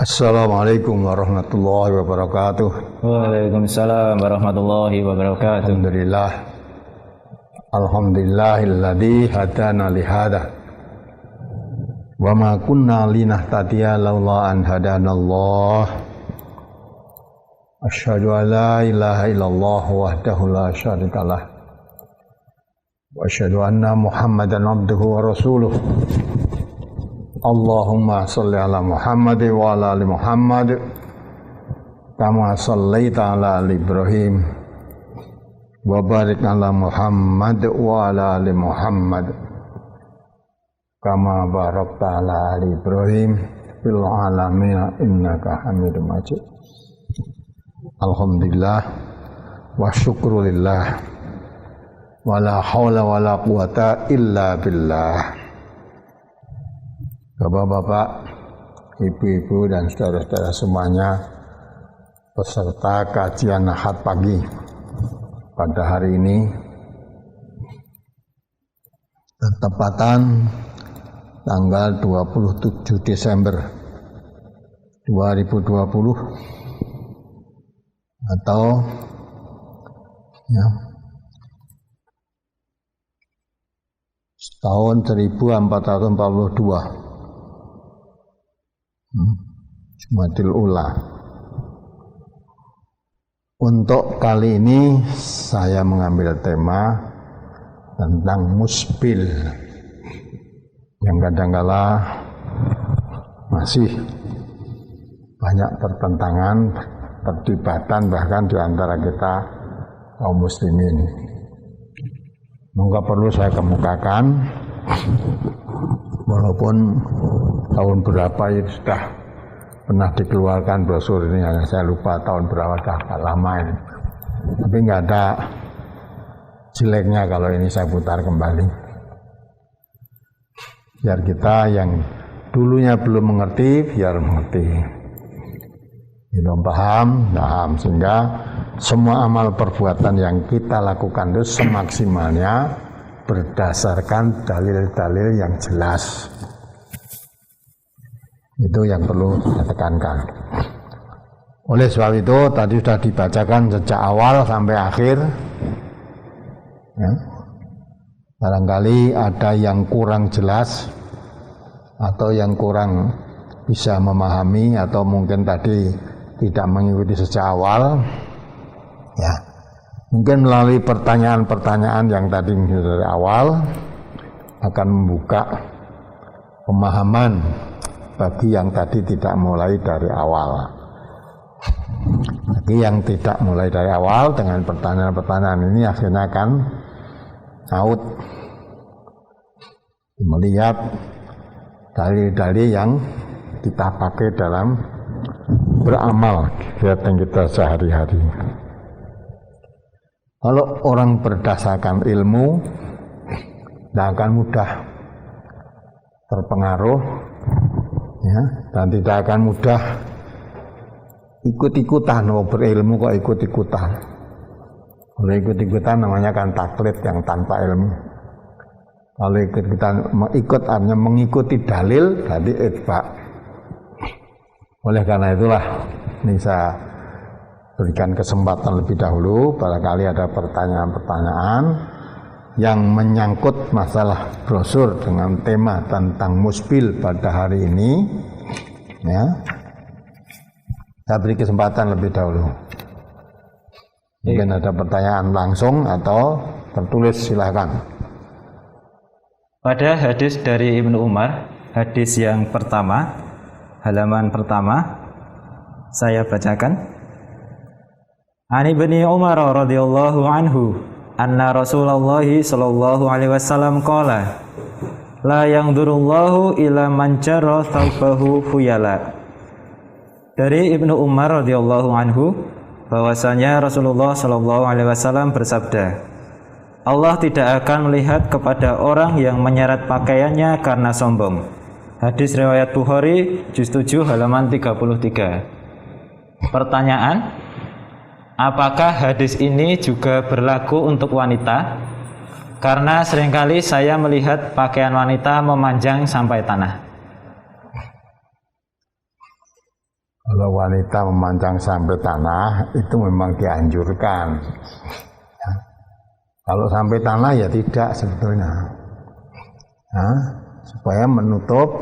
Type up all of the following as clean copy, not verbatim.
Assalamualaikum warahmatullahi wabarakatuh. Waalaikumsalam warahmatullahi wabarakatuh. Alhamdulillahilladzi hadana lihada wa ma kunna linahtadiya laula an hadanallah. Asyhadu an la ilaha illallah wahdahu la syarikalah wa asyhadu anna Muhammadan abduhu wa rasuluh. Allahumma salli ala Muhammad wa ala ali Muhammad kama sallaita ala ali Ibrahim wa barik ala Muhammad wa ala ali Muhammad kama barakta ala ali Ibrahim fil alamin innaka Hamidum Majid. Alhamdulillah wa syukrulillah wa la haula wa la quwata illa billah. Bapak-bapak, ibu-ibu dan saudara-saudara semuanya, peserta kajian Ahad pagi pada hari ini, bertepatan tanggal 27 Desember 2020 atau tahun 1442 Jumadil Ula. Untuk kali ini saya mengambil tema tentang musbil yang kadangkala masih banyak pertentangan, perdebatan bahkan di antara kita kaum muslimin. Maka perlu saya kemukakan, walaupun tahun berapa itu sudah pernah dikeluarkan brosur ini, saya lupa tahun berapa, sudah agak lama ini. Tapi nggak ada jeleknya kalau ini saya putar kembali. Biar kita yang dulunya belum mengerti, biar mengerti. Belum paham, sehingga semua amal perbuatan yang kita lakukan itu semaksimalnya berdasarkan dalil-dalil yang jelas. Itu yang perlu saya tekankan. Oleh sebab itu tadi sudah dibacakan sejak awal sampai akhir. Barangkali ada yang kurang jelas atau yang kurang bisa memahami atau mungkin tadi tidak mengikuti sejak awal. Mungkin melalui pertanyaan-pertanyaan yang tadi dari awal akan membuka pemahaman bagi yang tadi tidak mulai dari awal. Bagi yang tidak mulai dari awal dengan pertanyaan-pertanyaan ini akhirnya akan out melihat dalil-dalil yang kita pakai dalam beramal kegiatan kita sehari-hari. Kalau orang berdasarkan ilmu, tidak akan mudah terpengaruh, dan tidak akan mudah ikut-ikutan. Berilmu kok ikut-ikutan. Kalau ikut-ikutan namanya kan taklid yang tanpa ilmu. Kalau ikut artinya mengikuti dalil, berarti itba. Oleh karena itulah ini saya berikan kesempatan lebih dahulu, barangkali ada pertanyaan-pertanyaan yang menyangkut masalah brosur dengan tema tentang musbil pada hari ini. Saya beri kesempatan lebih dahulu. Mungkin ada pertanyaan langsung atau tertulis, silakan. Pada hadis dari Ibnu Umar, hadis yang pertama, halaman pertama, saya bacakan. Ani Ibni Umar radhiyallahu anhu anna Rasulullah sallallahu alaihi wasallam qala la yanzurullahu ila man jarra thawbahu khuyala. Dari Ibnu Umar radhiyallahu anhu bahwasanya Rasulullah sallallahu alaihi wasallam bersabda, Allah tidak akan melihat kepada orang yang menyeret pakaiannya karena sombong. Hadis riwayat Bukhari juz 7 halaman 33. Pertanyaan, apakah hadis ini juga berlaku untuk wanita? Karena seringkali saya melihat pakaian wanita memanjang sampai tanah. Kalau wanita memancang sampai tanah itu memang dianjurkan. Ya. Kalau sampai tanah ya tidak sebetulnya. Nah, supaya menutup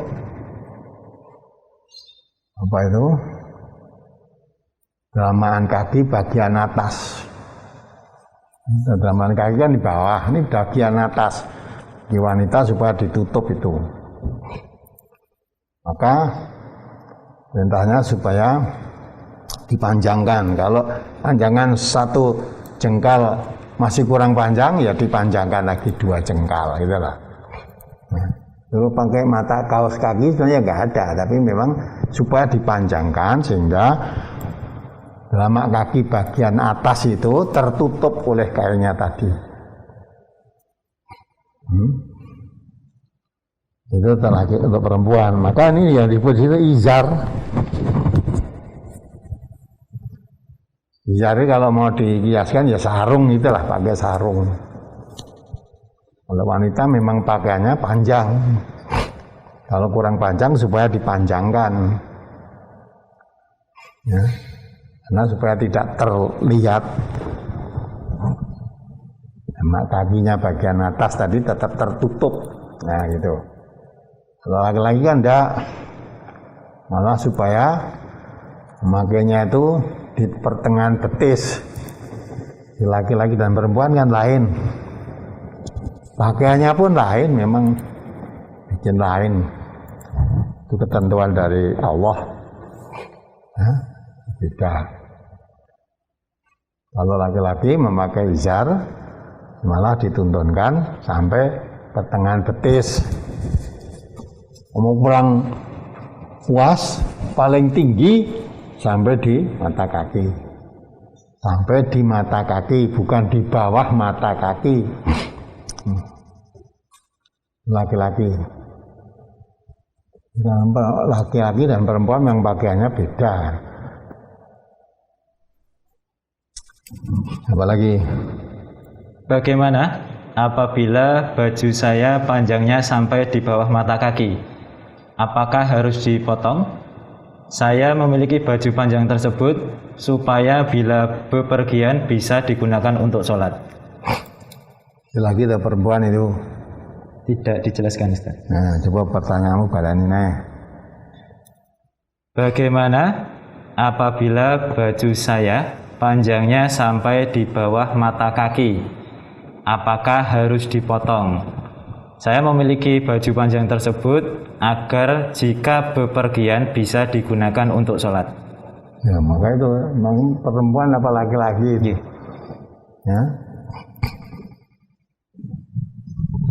apa itu? Dalaman kaki bagian atas. Dalaman kaki kan di bawah, ini bagian atas. Di wanita supaya ditutup itu. Maka perintahnya supaya dipanjangkan. Kalau panjangan 1 jengkal masih kurang panjang, ya dipanjangkan lagi 2 jengkal, gitu lah. Nah, dulu pakai mata kaos kaki sebenarnya nggak ada, tapi memang supaya dipanjangkan sehingga telapak kaki bagian atas itu tertutup oleh kailnya tadi. Itu terlaki untuk perempuan. Maka ini yang disebut itu izar. Izar ini kalau mau dikiaskan ya sarung, itulah pakai sarung. Kalau wanita memang pakaiannya panjang. Kalau kurang panjang supaya dipanjangkan. Ya. Karena supaya tidak terlihat. Kakinya bagian atas tadi tetap tertutup. Nah gitu. Kalau laki-laki kan enggak, malah supaya memakainya itu di pertengahan betis. Di laki-laki dan perempuan kan lain, pakaiannya pun lain, memang bikin lain. Itu ketentuan dari Allah. Nah, beda. Kalau laki-laki memakai izar, malah dituntunkan sampai pertengahan betis. Mau pulang puas paling tinggi sampai di mata kaki. Sampai di mata kaki, bukan di bawah mata kaki. Laki-laki. Laki-laki dan perempuan yang pakaiannya beda. Apalagi? Bagaimana apabila baju saya panjangnya sampai di bawah mata kaki? Apakah harus dipotong? Saya memiliki baju panjang tersebut supaya bila bepergian bisa digunakan untuk sholat. Lagi ada perempuan itu? Tidak dijelaskan, Ustaz. Nah, coba pertanyaanmu balani nih. Bagaimana apabila baju saya panjangnya sampai di bawah mata kaki? Apakah harus dipotong? Saya memiliki baju panjang tersebut agar jika bepergian bisa digunakan untuk sholat. Ya, maka itu memang perempuan apa laki-laki itu. Ya.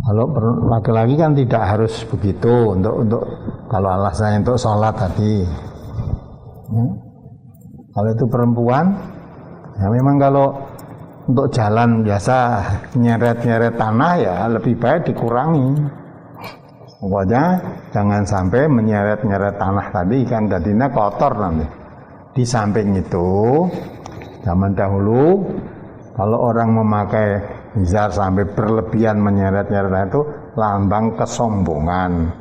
Kalau laki-laki kan tidak harus begitu untuk kalau alasannya untuk sholat tadi. Ya. Kalau itu perempuan, ya memang kalau untuk jalan biasa nyeret-nyeret tanah ya lebih baik dikurangi. Pokoknya jangan sampai menyeret-nyeret tanah tadi, kan jadinya kotor nanti. Di samping itu, zaman dahulu kalau orang memakai izar sampai berlebihan menyeret-nyeret itu lambang kesombongan.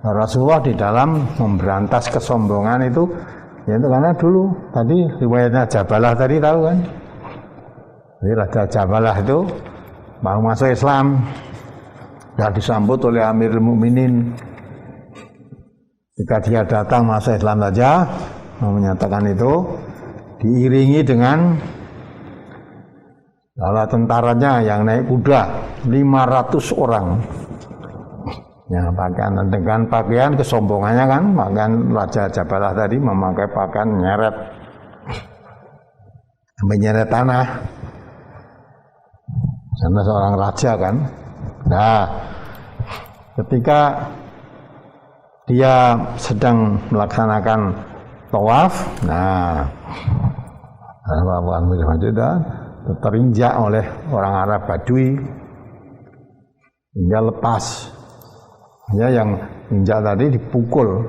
Rasulullah di dalam memberantas kesombongan itu, yaitu karena dulu tadi riwayatnya Jabalah tadi tahu kan? Jadi Raja Jabalah itu mau masuk Islam, dan disambut oleh Amirul Mukminin. Jika dia datang masuk Islam saja, mau menyatakan itu, diiringi dengan bala tentaranya yang naik kuda 500 orang. Ya, dengan pakaian kesombongannya kan, pakaian Raja Jabalah tadi memakai pakaian nyeret, sampai nyeret tanah. Karena seorang raja kan. Nah, ketika dia sedang melaksanakan tawaf, nah, terinjak oleh orang Arab Badui hingga lepas. Ya, yang injak tadi dipukul,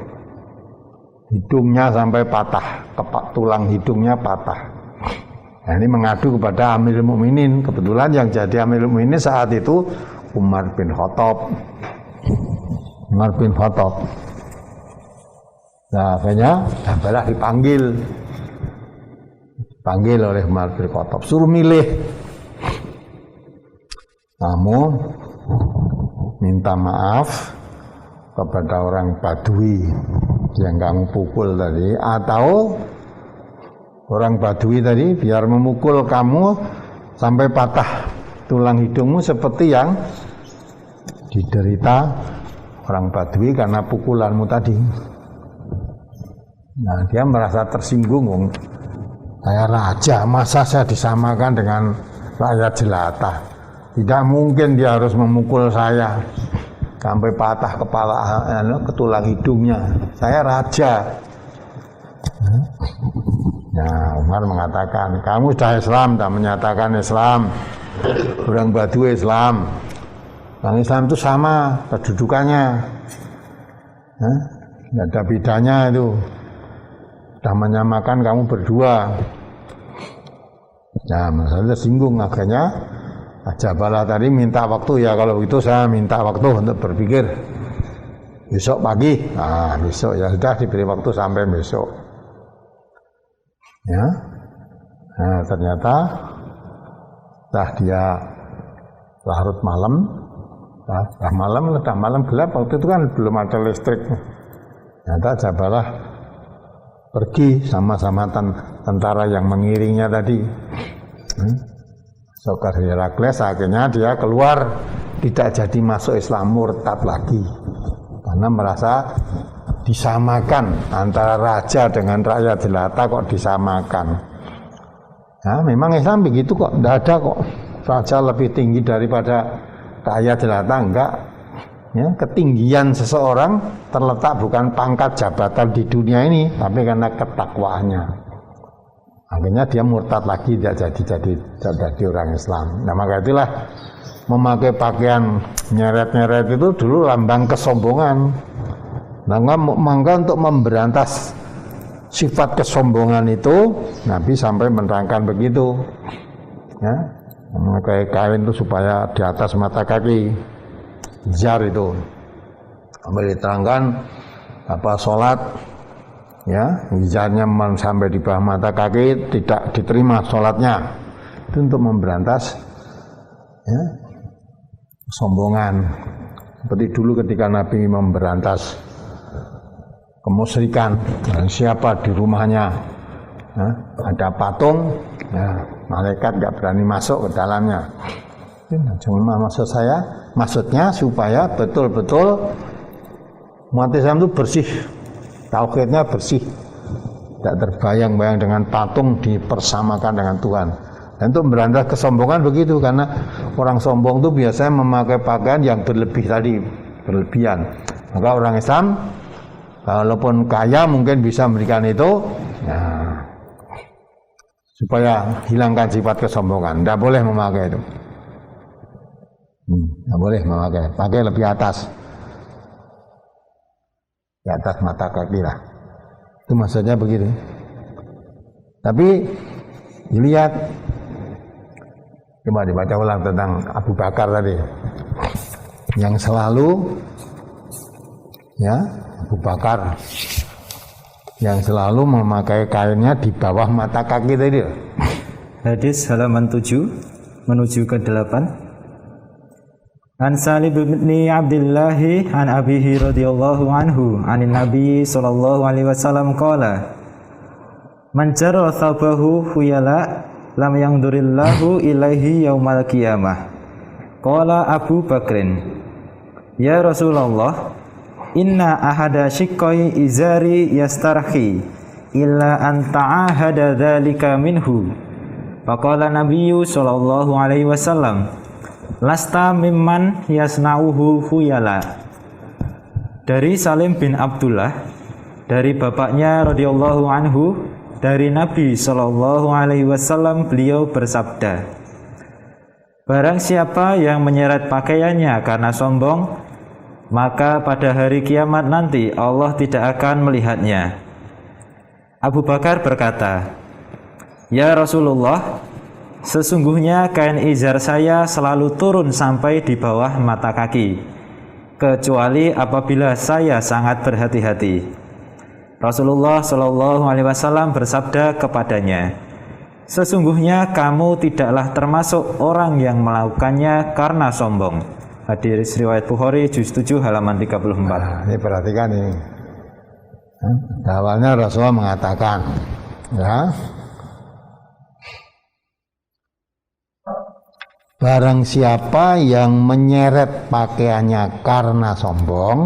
hidungnya sampai patah, tulang hidungnya patah. Nah, ini mengadu kepada Amirul Mukminin. Kebetulan yang jadi Amirul Mukminin saat itu Umar bin Khattab. Nah, akhirnya Jabalah dipanggil oleh Umar bin Khattab, suruh milih. Kamu minta maaf kepada orang Badui yang kamu pukul tadi, atau orang Badui tadi biar memukul kamu sampai patah tulang hidungmu seperti yang diderita orang Badui karena pukulanmu tadi. Nah, dia merasa tersinggung. Saya raja, masa saya disamakan dengan rakyat jelata? Tidak mungkin dia harus memukul saya sampai patah kepala ke tulang hidungnya. Saya raja. Nah, Umar mengatakan, kamu sudah Islam, sudah menyatakan Islam. Orang Badui Islam. Orang Islam itu sama kedudukannya. Tidak ada bedanya itu. Sudah menyamakan kamu berdua. Nah, masalahnya singgung, akhirnya Jabalah tadi minta waktu, ya kalau itu saya minta waktu untuk berpikir besok pagi. Nah, besok ya sudah diberi waktu sampai besok. Ya, nah ternyata setelah dia larut malam, sudah malam gelap, waktu itu kan belum ada listrik. Ternyata Jabalah pergi sama-sama tentara yang mengiringnya tadi. Sokar Herakles, akhirnya dia keluar, tidak jadi masuk Islam, murtad lagi karena merasa disamakan antara raja dengan rakyat jelata, kok disamakan. Nah, memang Islam begitu kok, tidak ada kok raja lebih tinggi daripada rakyat jelata, enggak. Ya, ketinggian seseorang terletak bukan pangkat jabatan di dunia ini, tapi karena ketakwaannya. Akhirnya dia murtad lagi, tidak jadi orang Islam. Nah, maka itulah memakai pakaian nyeret-nyeret itu dulu lambang kesombongan. Nah, maka untuk memberantas sifat kesombongan itu, Nabi sampai menerangkan begitu. Ya, memakai kain itu supaya di atas mata kaki. Izar itu sampai diterangkan apa sholat, ya izarnya sampai di bawah mata kaki tidak diterima sholatnya. Itu untuk memberantas ya kesombongan. Seperti dulu ketika Nabi memberantas kemusyrikan, dan siapa di rumahnya ya, ada patung, ya, malaikat nggak berani masuk ke dalamnya. Cuma maksudnya supaya betul-betul umat Islam itu bersih, tauhidnya bersih, tidak terbayang-bayang dengan patung dipersamakan dengan Tuhan. Dan untuk memberantas kesombongan begitu, karena orang sombong itu biasanya memakai pakaian yang berlebihan. Maka orang Islam walaupun kaya mungkin bisa memberikan itu, nah, supaya hilangkan sifat kesombongan. Tidak boleh memakai itu. Tidak boleh memakai, pakai lebih atas, di atas mata kaki lah. Itu maksudnya begitu. Tapi dilihat, coba dibaca ulang tentang Abu Bakar tadi, yang selalu, ya Abu Bakar yang selalu memakai kainnya di bawah mata kaki tadi. Hadis halaman 7 menuju ke 8. An Salim bin Abdullah an abihi radhiyallahu anhu anin Nabi sallallahu alaihi wasallam qala man jarra thabahu khuyala lam yangdurillahu ilaihi yaumal qiyamah. Qala Abu Bakrin, ya Rasulullah, inna ahada shiqqai izari yastarhi illa an ta'ahada dzalika minhu. Faqala Nabiyyu sallallahu alaihi wasallam, lasta mimman yasna'uhu khuyala. Dari Salim bin Abdullah, dari bapaknya radhiyallahu anhu, dari Nabi sallallahu alaihi wasallam, beliau bersabda, barang siapa yang menyeret pakaiannya karena sombong, maka pada hari kiamat nanti Allah tidak akan melihatnya. Abu Bakar berkata, ya Rasulullah, sesungguhnya kain izar saya selalu turun sampai di bawah mata kaki, kecuali apabila saya sangat berhati-hati. Rasulullah Shallallahu Alaihi Wasallam bersabda kepadanya, sesungguhnya kamu tidaklah termasuk orang yang melakukannya karena sombong. Hadis riwayat Bukhari juz 7 halaman 34. Ini perhatikan ini. Awalnya Rasulullah mengatakan, ya, barang siapa yang menyeret pakaiannya karena sombong,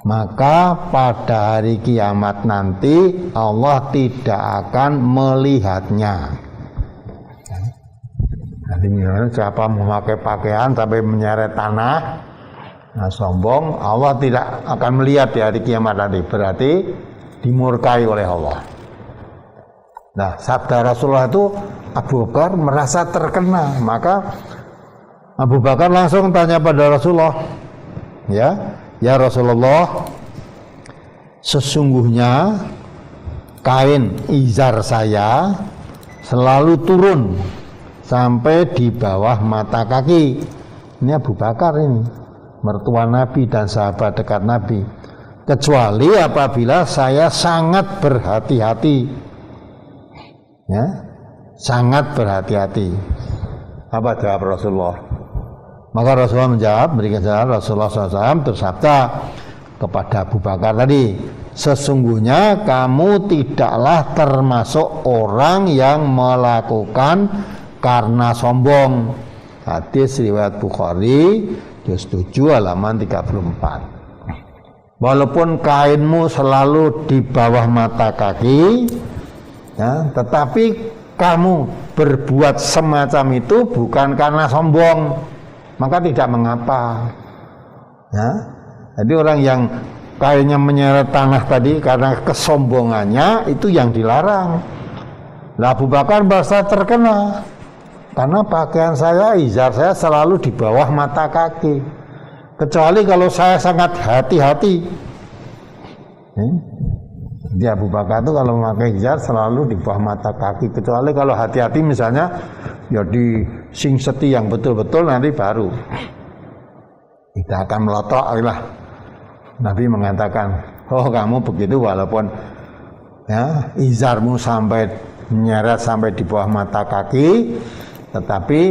maka pada hari kiamat nanti Allah tidak akan melihatnya. Jadi misalnya siapa memakai pakaian sampai menyeret tanah, sombong, Allah tidak akan melihat di hari kiamat nanti. Berarti dimurkai oleh Allah. Nah, sabda Rasulullah itu Abu Bakar merasa terkena, maka Abu Bakar langsung tanya pada Rasulullah, ya Rasulullah, sesungguhnya kain izar saya selalu turun sampai di bawah mata kaki. Ini Abu Bakar ini, mertua Nabi dan sahabat dekat Nabi. Kecuali apabila saya sangat berhati-hati, ya, sangat berhati-hati. Apa jawab Rasulullah? Maka Rasulullah menjawab, berikan jawab, Rasulullah SAW bersabda kepada Abu Bakar tadi, sesungguhnya kamu tidaklah termasuk orang yang melakukan karena sombong. Hadis riwayat Bukhari juz 7 halaman 34. Walaupun kainmu selalu di bawah mata kaki, ya, tetapi kamu berbuat semacam itu bukan karena sombong, maka tidak mengapa. Ya, jadi orang yang kainnya menyeret tanah tadi karena kesombongannya, itu yang dilarang. Lah Abu Bakar merasa terkena karena pakaian saya, izar saya selalu di bawah mata kaki, kecuali kalau saya sangat hati-hati. Jadi Abu Bakar itu kalau memakai izar selalu di bawah mata kaki, kecuali kalau hati-hati misalnya ya di singseti yang betul-betul, nanti baru tidak akan melotok lah. Nabi mengatakan, oh kamu begitu walaupun ya izarmu sampai menyeret sampai di bawah mata kaki, tetapi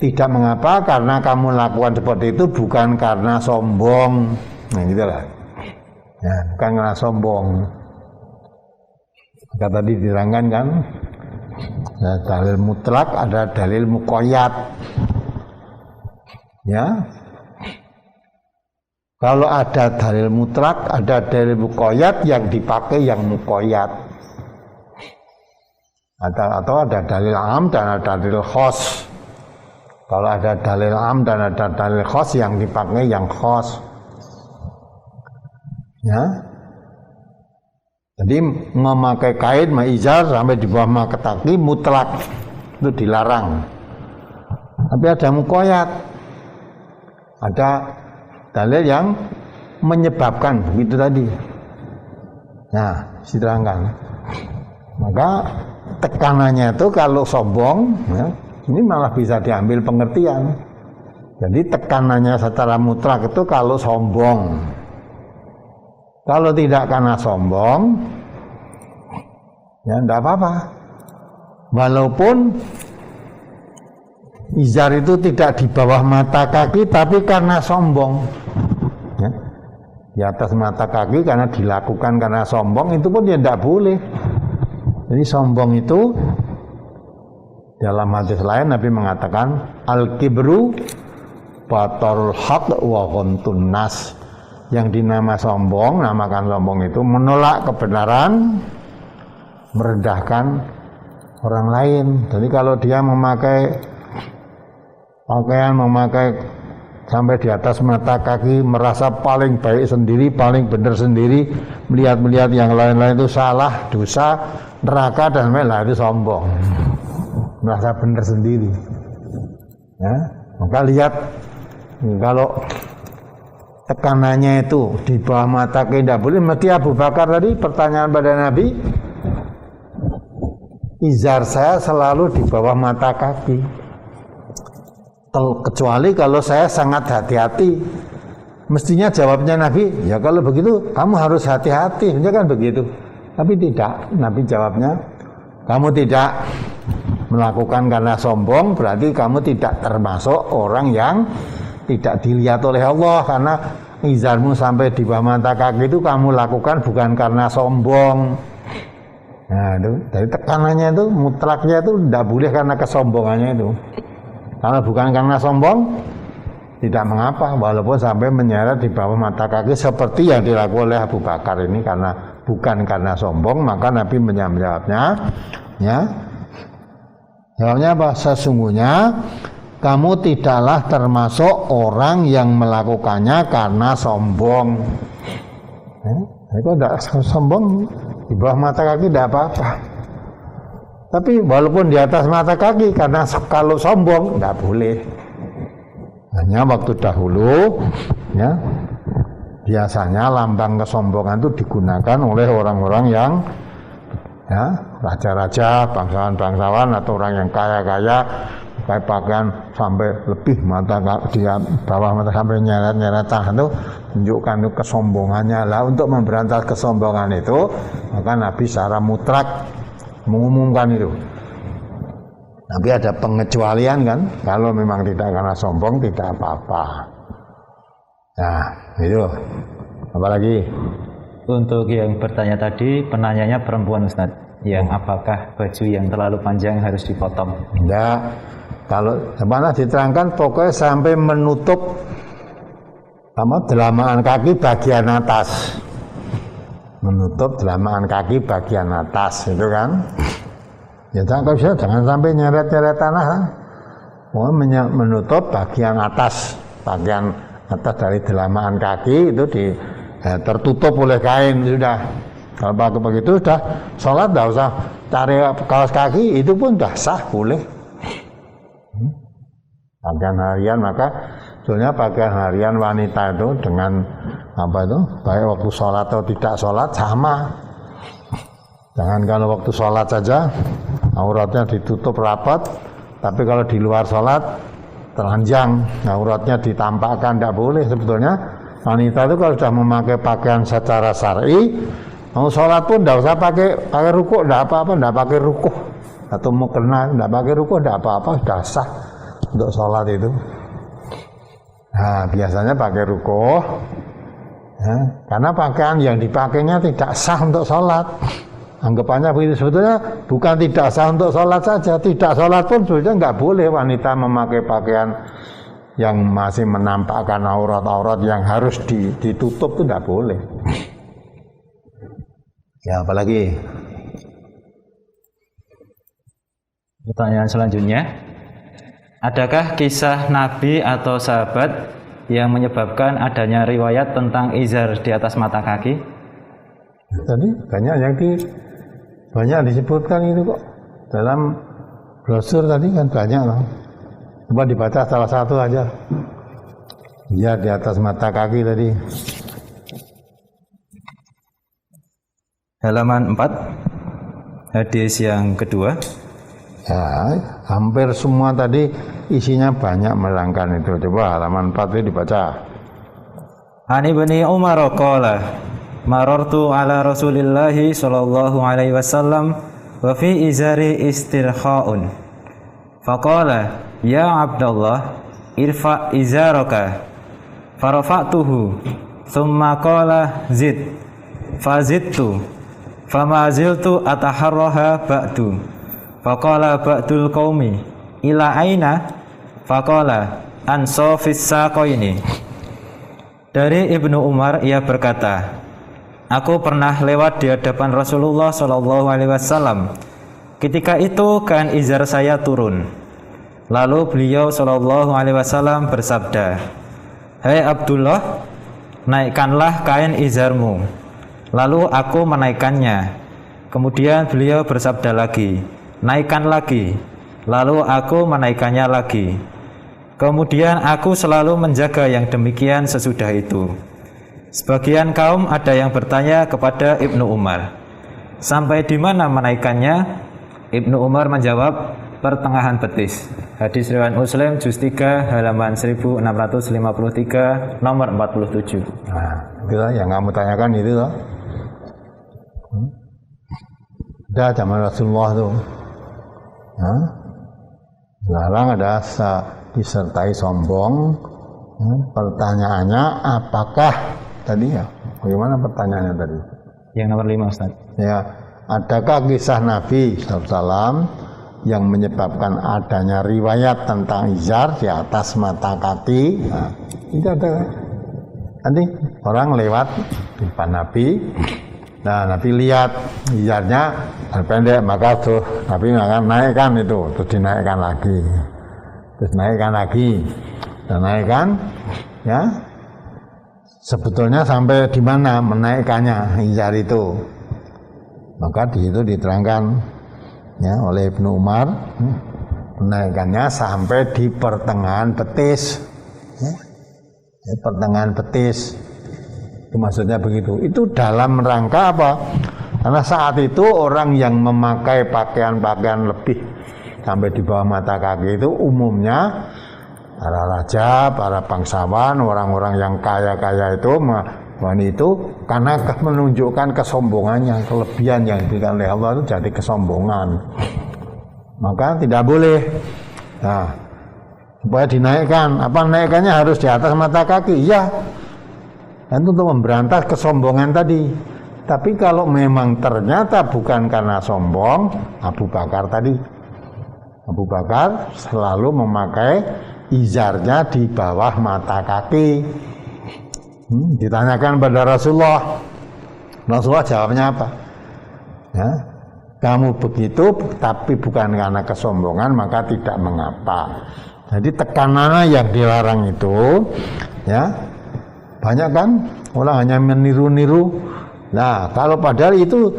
tidak mengapa karena kamu lakukan seperti itu bukan karena sombong. Nah gitulah, ya, bukan karena sombong. Maka tadi diterangkan kan, ya, dalil mutlak ada dalil muqayyad. Ya, kalau ada dalil mutlak, ada dalil muqayyad, yang dipakai yang muqayyad. Atau ada dalil am dan ada dalil khos. Kalau ada dalil am dan ada dalil khos, yang dipakai yang khos. Ya. Jadi memakai kain maizar sampai di bawah mata kaki mutlak, itu dilarang. Tapi ada muqayyad, ada dalil yang menyebabkan begitu tadi. Nah, diterangkan. Maka tekanannya itu kalau sombong, ya, ini malah bisa diambil pengertian. Jadi tekanannya secara mutlak itu kalau sombong. Kalau tidak karena sombong, ya tidak apa-apa. Walaupun izar itu tidak di bawah mata kaki, tapi karena sombong, ya, di atas mata kaki karena dilakukan karena sombong, itu pun ya tidak boleh. Jadi sombong itu dalam hadis lain Nabi mengatakan al-kibru batarul haq wa ghamtun nas. Yang dinama sombong, namakan sombong itu menolak kebenaran, merendahkan orang lain. Jadi kalau dia memakai pakaian, memakai sampai di atas mata kaki, merasa paling baik sendiri, paling benar sendiri, melihat yang lain-lain itu salah, dosa, neraka dan lain-lain, itu sombong, merasa benar sendiri. Ya, maka lihat kalau tekanannya itu di bawah mata kaki tidak boleh. Mesti Abu Bakar tadi pertanyaan pada Nabi, izar saya selalu di bawah mata kaki, kecuali kalau saya sangat hati-hati. Mestinya jawabnya Nabi, ya kalau begitu kamu harus hati-hati, ya kan begitu. Tapi tidak, Nabi jawabnya, kamu tidak melakukan karena sombong, berarti kamu tidak termasuk orang yang tidak dilihat oleh Allah, karena izarmu sampai di bawah mata kaki itu kamu lakukan bukan karena sombong. Nah itu, dari tekanannya itu, mutlaknya itu tidak boleh karena kesombongannya itu. Kalau bukan karena sombong, tidak mengapa, walaupun sampai menyeret di bawah mata kaki seperti yang dilakukan oleh Abu Bakar ini, karena bukan karena sombong, maka Nabi menjawabnya, ya, jawabnya apa? Sesungguhnya kamu tidaklah termasuk orang yang melakukannya karena sombong. Itu tidak sombong di bawah mata kaki tidak apa-apa. Tapi walaupun di atas mata kaki, karena kalau sombong tidak boleh. Hanya waktu dahulu, ya, biasanya lambang kesombongan itu digunakan oleh orang-orang yang, ya, raja-raja, bangsawan-bangsawan atau orang yang kaya-kaya, pakai pakaian sampai lebih mata di bawah mata sampai nyeret-nyeret tangan itu, tunjukkan itu kesombongannya. Lah untuk memberantas kesombongan itu, maka Nabi secara mutlak mengumumkan itu. Tapi ada pengecualian kan, kalau memang tidak karena sombong tidak apa-apa. Nah itu, apalagi untuk yang bertanya tadi, penanyanya perempuan Ustaz, yang apakah baju yang terlalu panjang harus dipotong? Enggak, kalau mana diterangkan pokoknya sampai menutup delamaan kaki bagian atas, menutup delamaan kaki bagian atas itu kan. Ya jangan sampai nyeret-nyeret tanah, menutup bagian atas dari delamaan kaki itu tertutup oleh kain sudah. Kalau pakai begitu sudah sholat, tidak usah cari kaos kaki, itu pun sudah sah, boleh. Pakaian harian, maka sebenarnya pakaian harian wanita itu dengan apa itu, baik waktu sholat atau tidak sholat sama. Jangan kalau waktu sholat saja auratnya ditutup rapat, tapi kalau di luar sholat telanjang, auratnya ditampakkan, tidak boleh. Sebetulnya wanita itu kalau sudah memakai pakaian secara syar'i, mau sholat pun tidak usah pakai rukuk, tidak apa-apa, tidak pakai rukuk, atau mau kena tidak pakai rukuk, tidak apa-apa, sudah sah untuk sholat itu. Nah biasanya pakai rukuk, ya, karena pakaian yang dipakainya tidak sah untuk sholat. Anggapannya begitu, sebetulnya bukan tidak sah untuk sholat saja, tidak sholat pun sebetulnya nggak boleh wanita memakai pakaian yang masih menampakkan aurat-aurat yang harus ditutup, itu tidak boleh. Ya apalagi? Pertanyaan selanjutnya, adakah kisah Nabi atau sahabat yang menyebabkan adanya riwayat tentang izar di atas mata kaki? Tadi banyak disebutkan itu kok dalam brosur tadi kan banyak loh. Coba dibaca salah satu aja. Ya di atas mata kaki tadi. Halaman 4, hadis yang kedua. Ya, hampir semua tadi isinya banyak melangkan itu. Coba halaman 4 itu dibaca. Ani Ibnu Umar qala marartu ala Rasulillahi sallallahu alaihi wasallam wa fi izari istirkha'un. Faqala ya Abdullah irfa izaraka. Farafa'tuhu thumma qala zid. Fazidtu. Fama ziltu ataharraha ba'du. Faqala ba'dul qaumi ila aina? Faqala an safis saqaini. Dari Ibnu Umar ia berkata, aku pernah lewat di hadapan Rasulullah Shallallahu Alaihi Wasallam. Ketika itu kain izar saya turun. Lalu beliau Shallallahu Alaihi Wasallam bersabda, Hai Abdullah, naikkanlah kain izarmu. Lalu aku menaikkannya. Kemudian beliau bersabda lagi, naikkan lagi. Lalu aku menaikkannya lagi. Kemudian aku selalu menjaga yang demikian sesudah itu. Sebagian kaum ada yang bertanya kepada Ibnu Umar, sampai di mana menaikkannya? Ibnu Umar menjawab, pertengahan betis. Hadis riwayat Muslim juz 3 halaman 1653 nomor 47. Nah, itulah yang kamu tanyakan itu loh. Ada zaman Rasulullah tuh. Larang ada disertai sombong. Pertanyaannya apakah tadi ya? Bagaimana pertanyaannya tadi? Yang nomor 5 Ustaz. Ya, adakah kisah Nabi SAW yang menyebabkan adanya riwayat tentang izar di atas mata kaki? Nah, itu ada. Nanti orang lewat di depan Nabi. Nah, Nabi lihat izarnya pendek, maka tuh Nabi akan naikkan itu, terus dinaikkan lagi, terus naikkan lagi, dan naikkan, ya. Sebetulnya sampai di mana menaikkannya izar itu? Maka di situ diterangkan ya oleh Ibnu Umar, menaikkannya sampai di pertengahan betis, ya, pertengahan betis. Itu maksudnya begitu. Itu dalam rangka apa? Karena saat itu orang yang memakai pakaian-pakaian lebih sampai di bawah mata kaki itu umumnya para raja, para bangsawan, orang-orang yang kaya-kaya itu itu karena menunjukkan kesombongannya, kelebihan yang diberikan oleh Allah itu jadi kesombongan. Maka tidak boleh. Nah, supaya dinaikkan, apa naikkannya harus di atas mata kaki? Iya. Dan untuk memberantas kesombongan tadi. Tapi kalau memang ternyata bukan karena sombong, Abu Bakar selalu memakai izarnya di bawah mata kaki. Ditanyakan pada Rasulullah jawabnya apa? Ya, kamu begitu, tapi bukan karena kesombongan, maka tidak mengapa. Jadi tekanannya yang dilarang itu, ya banyak kan orang hanya meniru-niru. Nah, kalau padahal itu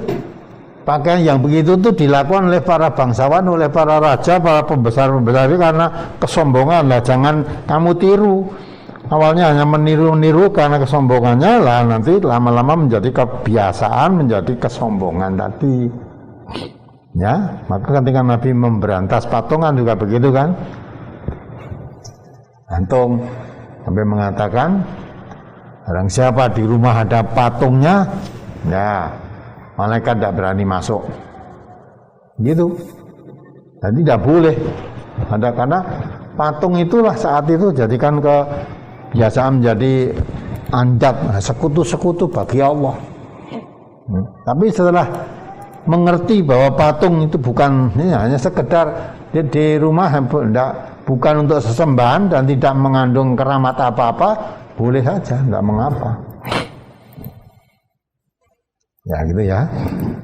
pakaian yang begitu itu dilakukan oleh para bangsawan, oleh para raja, para pembesar-pembesar itu karena kesombongan. Lah jangan kamu tiru. Awalnya hanya meniru-niru karena kesombongannya, lah nanti lama-lama menjadi kebiasaan, menjadi kesombongan tadi. Ya, maka ketika Nabi memberantas patungan juga begitu kan. Antum sampai mengatakan barang siapa di rumah ada patungnya, ya malaikat tidak berani masuk. Gitu. Jadi tidak boleh. Ada karena patung itulah saat itu jadikan kebiasaan menjadi anjat, sekutu-sekutu bagi Allah. Tapi setelah mengerti bahwa patung itu bukan ini hanya sekedar di rumah bukan untuk sesembahan dan tidak mengandung keramat apa-apa, boleh saja, tidak mengapa. Ya gitu ya.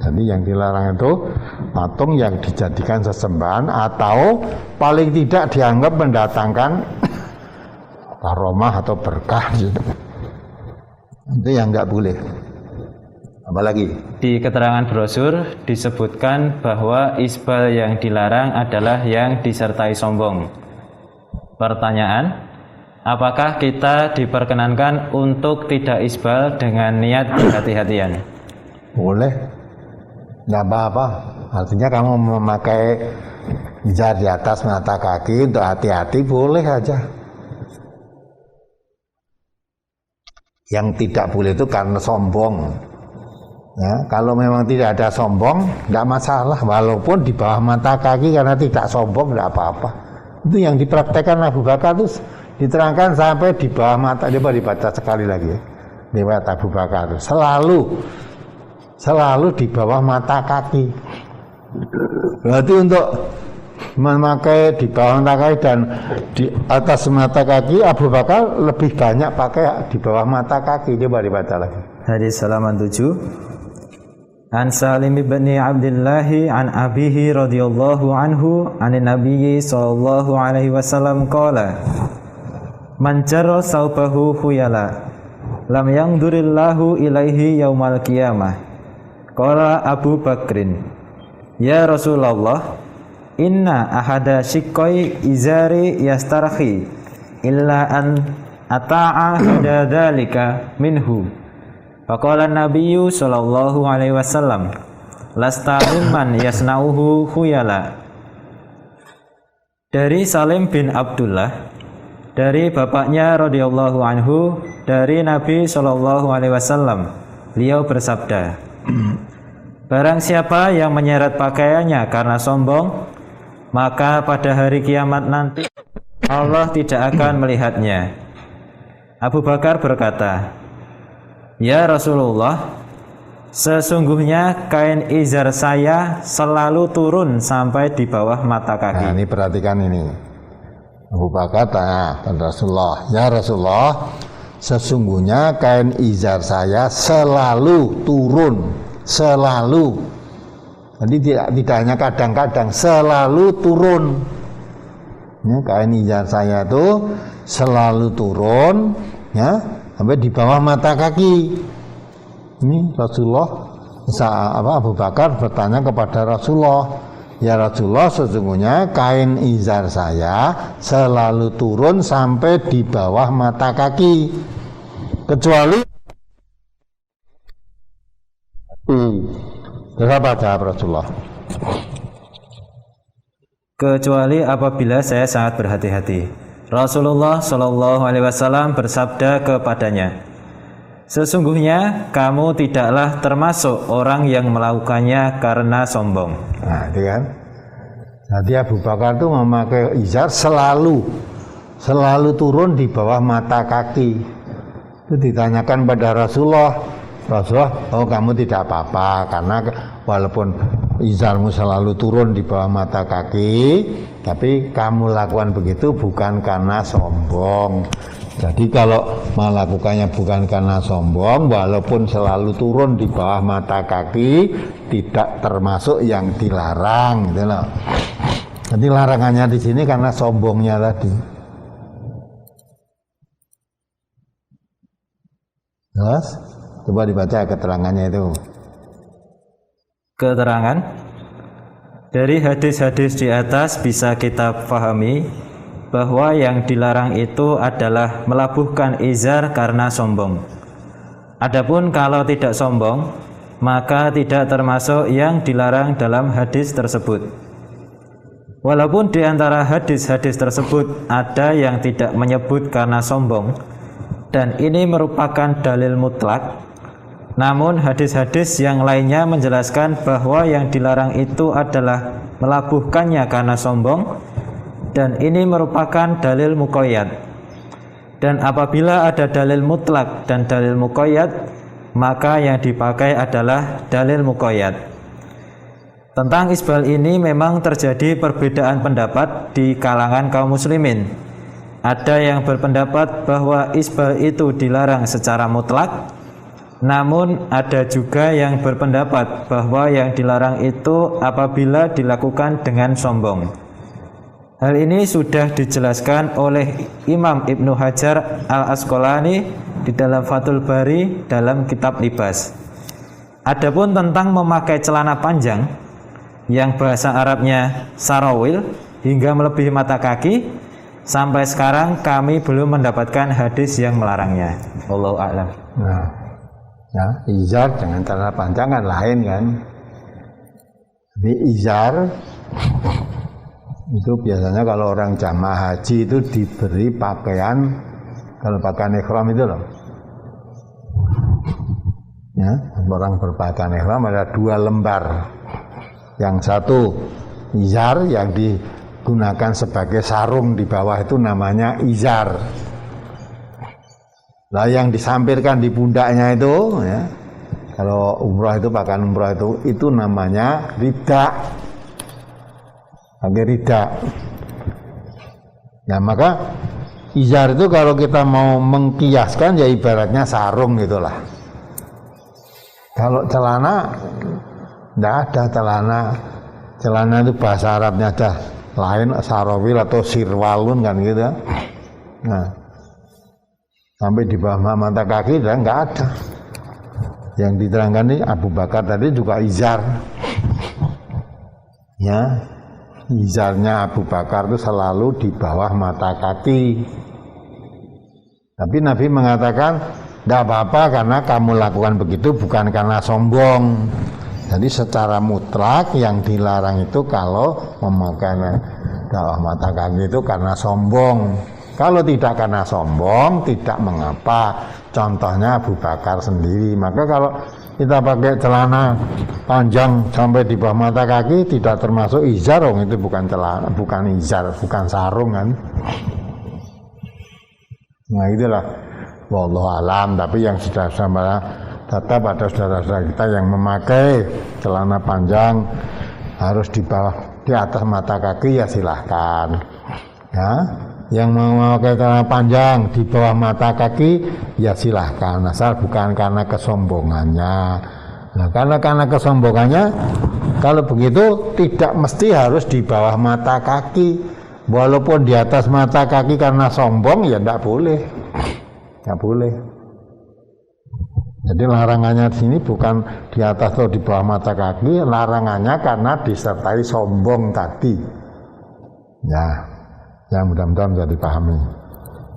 Jadi yang dilarang itu patung yang dijadikan sesembahan atau paling tidak dianggap mendatangkan karomah atau berkah gitu. Itu yang nggak boleh. Apalagi di keterangan brosur disebutkan bahwa isbal yang dilarang adalah yang disertai sombong. Pertanyaan, apakah kita diperkenankan untuk tidak isbal dengan niat hati-hatian? Boleh, nggak apa-apa. Artinya kamu memakai izar di atas mata kaki untuk hati-hati boleh aja. Yang tidak boleh itu karena sombong. Ya, kalau memang tidak ada sombong, nggak masalah. Walaupun di bawah mata kaki karena tidak sombong, nggak apa-apa. Itu yang dipraktekkan Abu Bakar itu diterangkan sampai di bawah mata. Coba dibaca sekali lagi ya. Riwayat Abu Bakar itu selalu di bawah mata kaki. Berarti untuk memakai di bawah mata kaki dan di atas mata kaki, Abu Bakar lebih banyak pakai di bawah mata kaki. Coba dibaca lagi. Hadis halaman 7. An Salim bin Abdullah an abihi radhiyallahu anhu anin nabiyyi sallallahu alaihi wasallam qala man jarra saubahu khuyala lam yandurillahu ilaihi yaumal qiyamah. Qala Abu Bakrin, ya Rasulullah, inna ahada shiqqai izari yastarhi illa an ata'a hadadzalika minhu. Faqala Nabiyyu sallallahu alaihi wasallam, lasta mimman yasna'uhu khuyala. Dari Salim bin Abdullah, dari bapaknya radhiyallahu anhu, dari Nabi sallallahu alaihi wasallam, beliau bersabda, barang siapa yang menyeret pakaiannya karena sombong, maka pada hari kiamat nanti Allah tidak akan melihatnya. Abu Bakar berkata, ya Rasulullah, sesungguhnya kain izar saya selalu turun sampai di bawah mata kaki. Nah, ini perhatikan ini. Abu Bakar tanya pada Rasulullah, ya Rasulullah, sesungguhnya kain izar saya selalu turun, selalu. Jadi tidak hanya kadang-kadang, selalu turun. Ya, kain izar saya itu selalu turun, ya, sampai di bawah mata kaki. Ini Rasulullah, Abu Bakar bertanya kepada Rasulullah, ya Rasulullah, sesungguhnya kain izar saya selalu turun sampai di bawah mata kaki, kecuali apa jawab Rasulullah? Kecuali apabila saya sangat berhati-hati. Rasulullah Shallallahu Alaihi Wasallam bersabda kepadanya, sesungguhnya kamu tidaklah termasuk orang yang melakukannya karena sombong. Nah, itu kan. Jadi Abu Bakar itu memakai izar selalu turun di bawah mata kaki. Itu ditanyakan pada Rasulullah, oh kamu tidak apa-apa karena walaupun izarmu selalu turun di bawah mata kaki, tapi kamu lakukan begitu bukan karena sombong. Jadi kalau melakukannya bukan karena sombong, walaupun selalu turun di bawah mata kaki, tidak termasuk yang dilarang, gitu loh. Jadi larangannya di sini karena sombongnya tadi. Jelas? Coba dibaca keterangannya itu. Keterangan dari hadis-hadis di atas bisa kita pahami bahwa yang dilarang itu adalah melabuhkan izar karena sombong. Adapun kalau tidak sombong, maka tidak termasuk yang dilarang dalam hadis tersebut. Walaupun di antara hadis-hadis tersebut ada yang tidak menyebut karena sombong, dan ini merupakan dalil mutlak, namun hadis-hadis yang lainnya menjelaskan bahwa yang dilarang itu adalah melabuhkannya karena sombong, dan ini merupakan dalil muqayyad. Dan apabila ada dalil mutlak dan dalil muqayyad, maka yang dipakai adalah dalil muqayyad. Tentang isbal ini memang terjadi perbedaan pendapat di kalangan kaum muslimin. Ada yang berpendapat bahwa isbal itu dilarang secara mutlak, namun ada juga yang berpendapat bahwa yang dilarang itu apabila dilakukan dengan sombong. Hal ini sudah dijelaskan oleh Imam Ibnu Hajar Al-Asqalani di dalam Fathul Bari dalam kitab libas. Adapun tentang memakai celana panjang yang bahasa Arabnya sarawil hingga melebihi mata kaki, sampai sekarang kami belum mendapatkan hadis yang melarangnya. Wallahu a'lam. Nah, ya, izar dengan celana panjang kan lain kan. Jadi izar itu biasanya kalau orang jamaah haji itu diberi pakaian, kalau pakaian ihram itu loh, ya, orang berpakaian ihram ada 2 lembar. Yang satu izar yang digunakan sebagai sarung di bawah itu namanya izar. Lah yang disampirkan di pundaknya itu, ya, kalau umrah itu pakaian umrah itu namanya rida. Pakai rida. Nah, maka izar itu kalau kita mau mengkiaskan ya ibaratnya sarung gitulah. Kalau celana tidak ada celana. Celana itu bahasa Arabnya ada lain, sarawil atau sirwalun kan gitu. Nah, sampai di bawah mata kaki dan nggak ada. Yang diterangkan ini Abu Bakar tadi juga izar. Ya. Izarnya Abu Bakar itu selalu di bawah mata kaki. Tapi Nabi mengatakan tidak apa-apa karena kamu lakukan begitu bukan karena sombong. Jadi secara mutlak yang dilarang itu kalau memakai bawah mata kaki itu karena sombong. Kalau tidak karena sombong, tidak mengapa. Contohnya Abu Bakar sendiri. Maka kalau kita pakai celana panjang sampai di bawah mata kaki tidak termasuk izar, itu bukan celana, bukan izar, bukan sarung kan. Nah itulah wallahu alam. Tapi yang sudah sama tetap ada saudara-saudara kita yang memakai celana panjang harus di bawah, di atas mata kaki, ya silahkan ya. Yang memakai celana panjang di bawah mata kaki, ya silahkan, asal bukan karena kesombongannya. Nah, karena kesombongannya, kalau begitu tidak mesti harus di bawah mata kaki. Walaupun di atas mata kaki karena sombong, ya tidak boleh. Tidak boleh. Jadi larangannya di sini bukan di atas atau di bawah mata kaki, larangannya karena disertai sombong tadi. Ya. Yang mudah-mudahan bisa dipahami.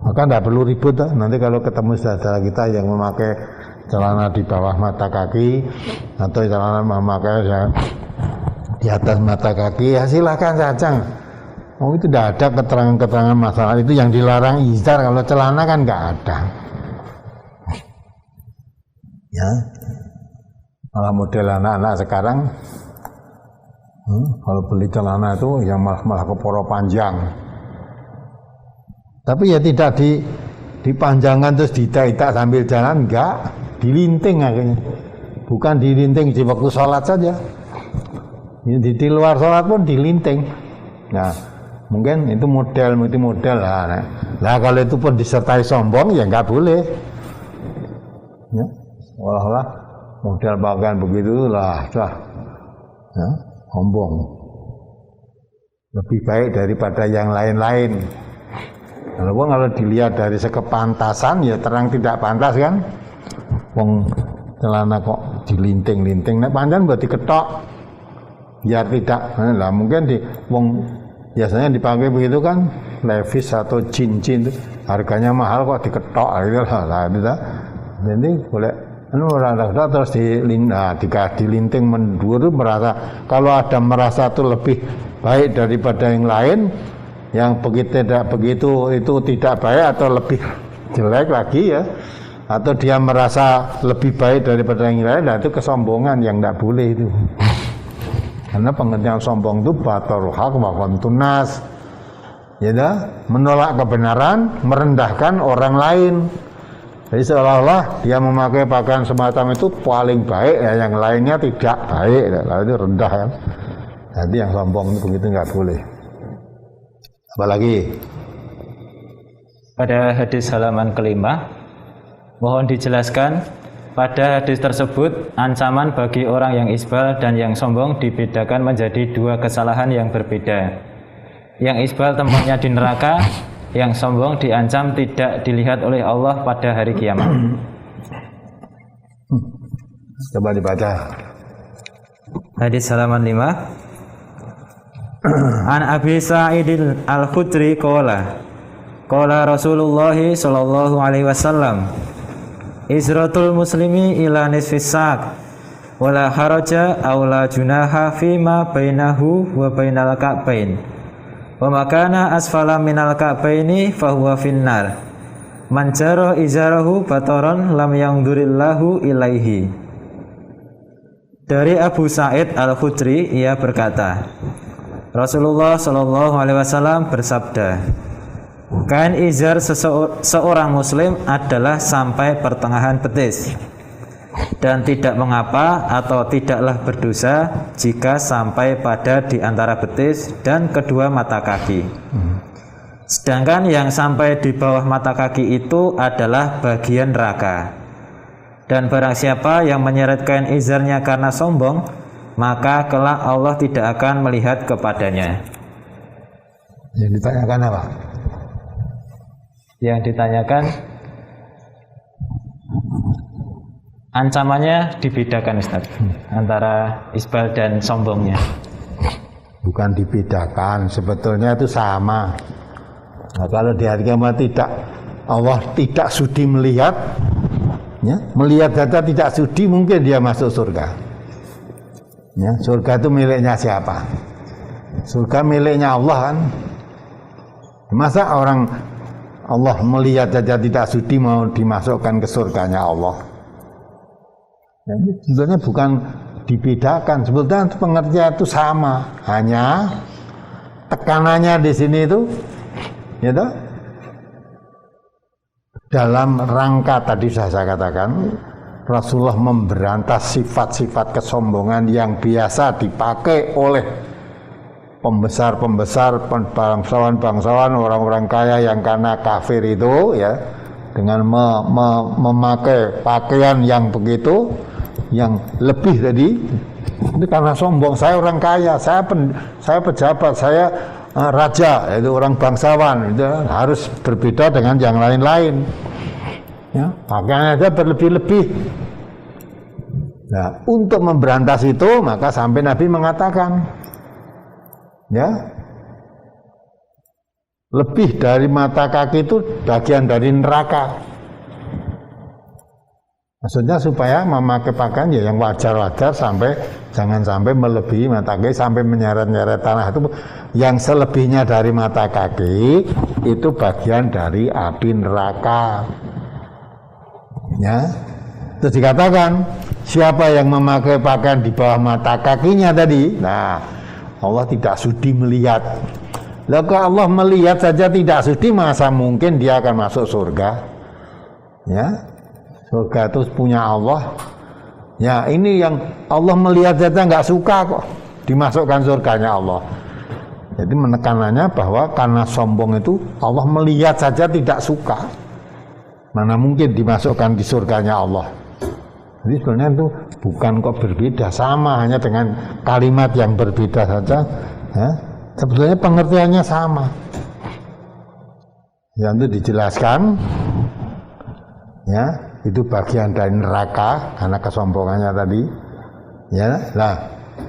Maka tidak perlu ribut nanti kalau ketemu saudara kita yang memakai celana di bawah mata kaki atau celana memakai di atas mata kaki, ya silakan saja. Oh, itu tidak ada keterangan-keterangan masalah itu yang dilarang izar. Kalau celana kan nggak ada. Ya, malah model anak-anak sekarang kalau beli celana itu yang malah keporo panjang. Tapi ya tidak dipanjangkan terus dita-ita sambil jalan, enggak, dilinting akhirnya. Bukan dilinting di waktu sholat saja. Di luar sholat pun dilinting. Nah, mungkin itu model lah. Nah, kalau itu pun disertai sombong, ya enggak boleh. Ya, seolah-olah model pakaian begitu lah, ya, sombong. Lebih baik daripada yang lain-lain. Walaupun kalau dilihat dari sekepantasan, ya terang tidak pantas kan. Wong celana kok dilinting-linting, nek panjang buat diketok biar tidak. Nah, mungkin di wong biasanya dipakai begitu kan, Levi's atau cincin itu harganya mahal kok diketok gitu lah. Jadi boleh terus dilinting mendur, merasa kalau ada merasa itu lebih baik daripada yang lain. Yang tidak begitu itu tidak baik atau lebih jelek lagi ya, atau dia merasa lebih baik daripada yang lain, nah itu kesombongan yang tidak boleh itu. Karena pengertian sombong itu batarul haq wa ghamtun nas, ya menolak kebenaran, merendahkan orang lain. Jadi seolah-olah dia memakai pakaian semacam itu paling baik, ya yang lainnya tidak baik, lalu itu rendah kan. Jadi yang sombong itu begitu nggak boleh. Apalagi pada hadis halaman kelima, mohon dijelaskan pada hadis tersebut ancaman bagi orang yang isbal dan yang sombong dibedakan menjadi dua kesalahan yang berbeda. Yang isbal tempatnya di neraka, yang sombong diancam tidak dilihat oleh Allah pada hari kiamat. Coba dibaca. Hadis halaman 5. An Abi Sa'id Al-Khudri qala Rasulullah sallallahu alaihi wasallam izratul muslimi ila nisfis saq wala haraja aw la junaha fima bainahu wa bainal ka'bain wa makana asfala minal ka'baini fahuwa finnar man jara izarahu bataran lam yangdurillahu ilaihi. Dari Abu Sa'id Al-Khudri, ia berkata, Rasulullah Shallallahu Alaihi Wasallam bersabda, kain izar seorang muslim adalah sampai pertengahan betis, dan tidak mengapa atau tidaklah berdosa jika sampai pada di antara betis dan kedua mata kaki. Sedangkan yang sampai di bawah mata kaki itu adalah bagian neraka. Dan barang siapa yang menyeret kain izarnya karena sombong, maka kelak Allah tidak akan melihat kepadanya. Yang ditanyakan apa? Yang ditanyakan ancamannya dibedakan, Ustaz, antara isbal dan sombongnya. Bukan dibedakan, sebetulnya itu sama. Nah, kalau di hari kiamat Allah tidak sudi melihat, ya, melihat saja tidak sudi, mungkin dia masuk surga. Ya, surga itu miliknya siapa? surga miliknya Allah kan. Masa orang Allah melihat saja tidak sudi mau dimasukkan ke surganya Allah? Jadi sebenarnya bukan dibedakan, sebetulnya pengertian itu sama, hanya tekanannya di sini itu, gitu, dalam rangka tadi saya katakan Rasulullah memberantas sifat-sifat kesombongan yang biasa dipakai oleh pembesar-pembesar bangsawan-bangsawan, orang-orang kaya yang karena kafir itu, ya, dengan memakai pakaian yang begitu, yang lebih tadi, itu karena sombong. Saya orang kaya, saya pejabat, saya raja, itu orang bangsawan, itu harus berbeda dengan yang lain-lain. Ya, pakaiannya aja berlebih-lebih. Nah, untuk memberantas itu maka sampai Nabi mengatakan, ya, lebih dari mata kaki itu bagian dari neraka. Maksudnya supaya memakai pakaian ya yang wajar-wajar, jangan sampai melebihi mata kaki sampai menyeret-nyeret tanah. Itu yang selebihnya dari mata kaki itu bagian dari api neraka. Ya, terus dikatakan siapa yang memakai pakaian di bawah mata kakinya tadi, nah Allah tidak sudi melihat. Lah kalau Allah melihat saja tidak sudi, masa mungkin dia akan masuk surga? Ya, surga itu punya Allah. Ya, ini yang Allah melihat saja nggak suka kok dimasukkan surganya Allah. Jadi menekanannya bahwa karena sombong itu Allah melihat saja tidak suka. Mana mungkin dimasukkan di surganya Allah. Jadi sebenarnya itu bukan kok berbeda, sama, hanya dengan kalimat yang berbeda saja, ya. Sebetulnya pengertiannya sama. Yang itu dijelaskan, ya, itu bagian dari neraka karena kesombongannya tadi, ya. Nah,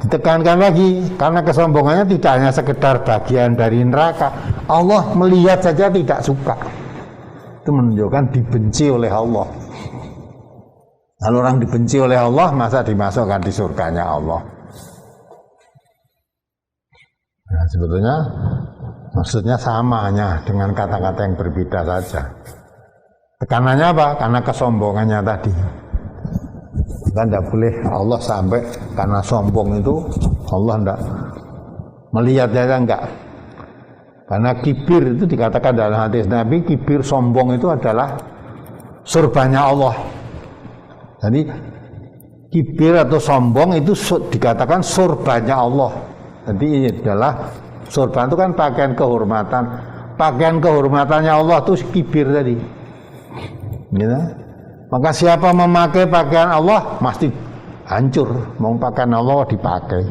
ditekankan lagi karena kesombongannya tidak hanya sekedar bagian dari neraka, Allah melihat saja tidak suka. Itu menunjukkan dibenci oleh Allah. Kalau orang dibenci oleh Allah, masa dimasukkan di surganya Allah? Nah, sebetulnya maksudnya sama, hanya dengan kata-kata yang berbeda saja. Tekanannya apa? Karena kesombongannya tadi. Kita tidak boleh Allah sampai karena sombong itu Allah tidak melihat saja, enggak. Karena kibir itu dikatakan dalam hadis Nabi, kibir sombong itu adalah surganya Allah. Jadi kibir atau sombong itu dikatakan surganya Allah. Jadi ini adalah surga itu kan pakaian kehormatan. Pakaian kehormatannya Allah itu kibir tadi. Gitu. Maka siapa memakai pakaian Allah pasti hancur. Mau pakaian Allah dipakai.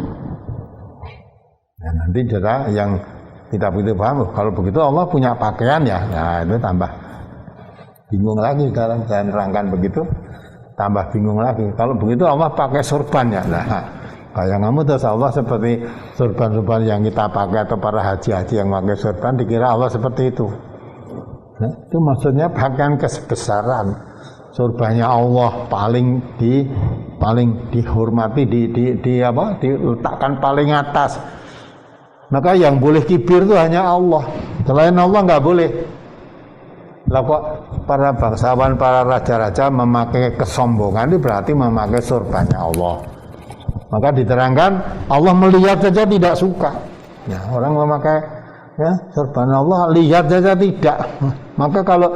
Nah, nanti jeda yang tidak begitu paham, kalau begitu Allah punya pakaian ya, nah itu tambah bingung lagi. Dalam saya nerangkan begitu, tambah bingung lagi. Kalau begitu Allah pakai sorban ya, nah kayak kamu terus Allah seperti sorban-sorban yang kita pakai, atau para haji-haji yang pakai sorban, dikira Allah seperti itu. Nah, itu maksudnya pakaian kesebesaran. Sorbannya Allah paling dihormati, diletakkan paling atas. Maka yang boleh kibir itu hanya Allah. Selain Allah nggak boleh. Lah kok para bangsawan, para raja-raja memakai kesombongan, itu berarti memakai surganya Allah. Maka diterangkan Allah melihat saja tidak suka. Ya, orang memakai ya surga Allah lihat saja tidak. Maka kalau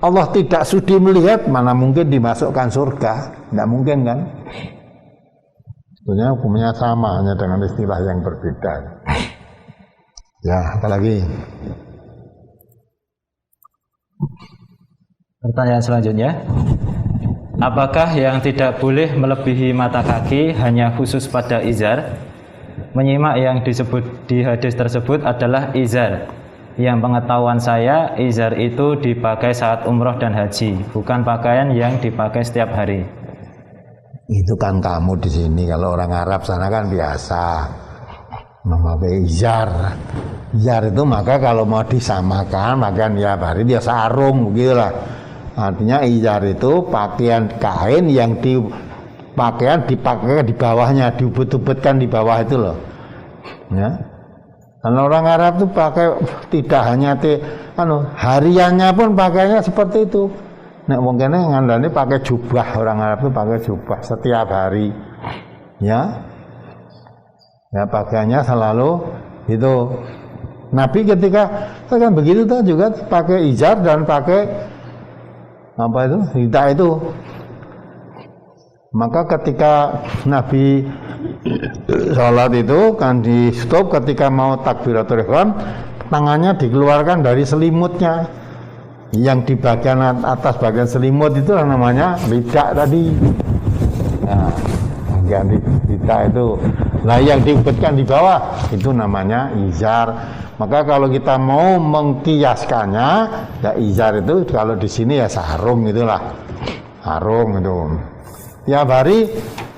Allah tidak sudi melihat, mana mungkin dimasukkan surga? Tidak mungkin kan? Sebenarnya hukumnya sama, hanya dengan istilah yang berbeda. Ya, apalagi? Pertanyaan selanjutnya, apakah yang tidak boleh melebihi mata kaki hanya khusus pada izar? Menyimak yang disebut di hadis tersebut adalah izar. Yang pengetahuan saya, izar itu dipakai saat umroh dan haji, bukan pakaian yang dipakai setiap hari. Itu kan kamu di sini, kalau orang Arab sana kan biasa memakai izar. Izar itu maka kalau mau disamakan, maka ya hari dia sarung begitulah. Artinya izar itu pakaian kain yang dipakai di bawahnya, diubut-ubutkan di bawah itu loh. Ya. Dan orang Arab itu pakai tidak hanya hariannya pun pakainya seperti itu. Nek wong kene ngandani pakai jubah, orang Arab itu pakai jubah setiap hari. Ya. Ya pakaiannya selalu itu. Nabi ketika kan begitu tuh juga pakai izar dan pakai apa itu? Rida itu. Maka ketika Nabi sholat itu kan di stop ketika mau takbiratul ihram, tangannya dikeluarkan dari selimutnya. Yang di bagian atas bagian selimut itu namanya rida tadi. Nah, bagian rida itu. Nah, yang diikutkan di bawah itu namanya izar. Maka kalau kita mau mengkiaskannya, ya izar itu kalau di sini ya sarung itulah. Sarung itu. Tiap hari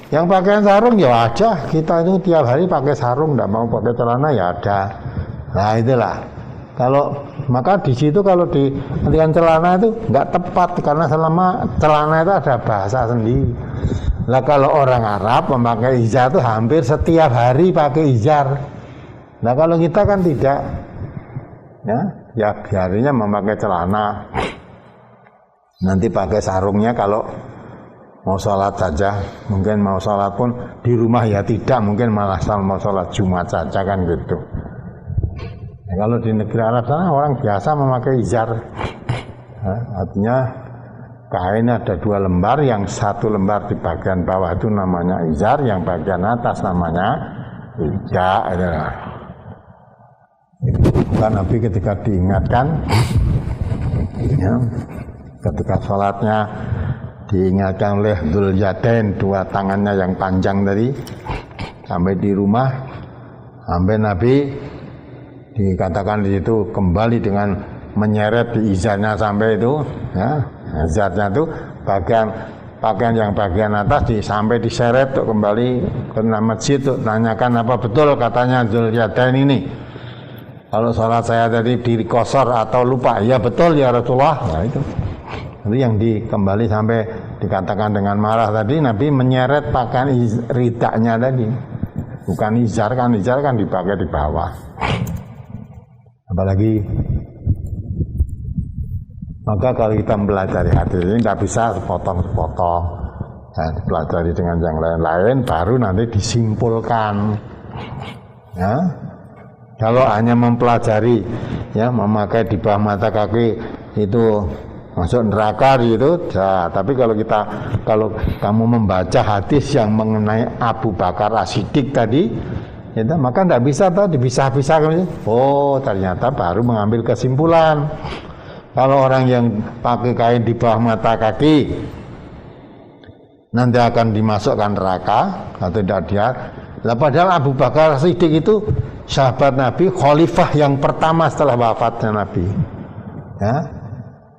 yang pakaian sarung ya ada, kita itu tiap hari pakai sarung, tidak mau pakai celana ya ada. Nah itulah. Kalau maka di situ kalau diartikan celana itu nggak tepat karena selama celana itu ada bahasa sendiri. Lah kalau orang Arab memakai izar itu hampir setiap hari pakai izar. Nah kalau kita kan tidak, ya harinya memakai celana. Nanti pakai sarungnya kalau mau sholat saja, mungkin mau sholat pun di rumah ya tidak, mungkin malah mau sholat Jumat saja kan gitu. Nah, kalau di negeri Arab sana orang biasa memakai izar, artinya kain ada 2 lembar, yang 1 lembar di bagian bawah itu namanya izar, yang bagian atas namanya rida. Kan Nabi ketika diingatkan, ya, ketika sholatnya diingatkan oleh Dzul Yadain, 2 tangannya yang panjang tadi, sampai di rumah, sampai Nabi dikatakan di situ kembali dengan menyeret di izarnya sampai itu, ya, izarnya itu pakaian yang bagian atas sampai diseret tuh kembali ke masjid tuh, tanyakan apa betul katanya Dzul Yadain ini. Kalau sholat saya tadi diri kosor atau lupa, ya betul ya Rasulullah. Nah itu. Itu yang kembali sampai dikatakan dengan marah tadi, Nabi menyeret pakaian ridaknya tadi, bukan izar kan dipakai di bawah. Apalagi maka kalau kita mempelajari hadis ini tidak bisa sepotong-sepotong, dan dipelajari dengan yang lain-lain baru nanti disimpulkan. Ya, kalau hanya mempelajari, ya memakai di bawah mata kaki itu masuk neraka gitu. Ya, tapi kalau kamu membaca hadis yang mengenai Abu Bakar As-Siddiq tadi, ya, maka tidak bisa dipisah-pisah. Oh, ternyata baru mengambil kesimpulan. Kalau orang yang pakai kain di bawah mata kaki nanti akan dimasukkan neraka atau tidak dia. Lah padahal Abu Bakar As-Siddiq itu sahabat Nabi, khalifah yang pertama setelah wafatnya Nabi. Ya.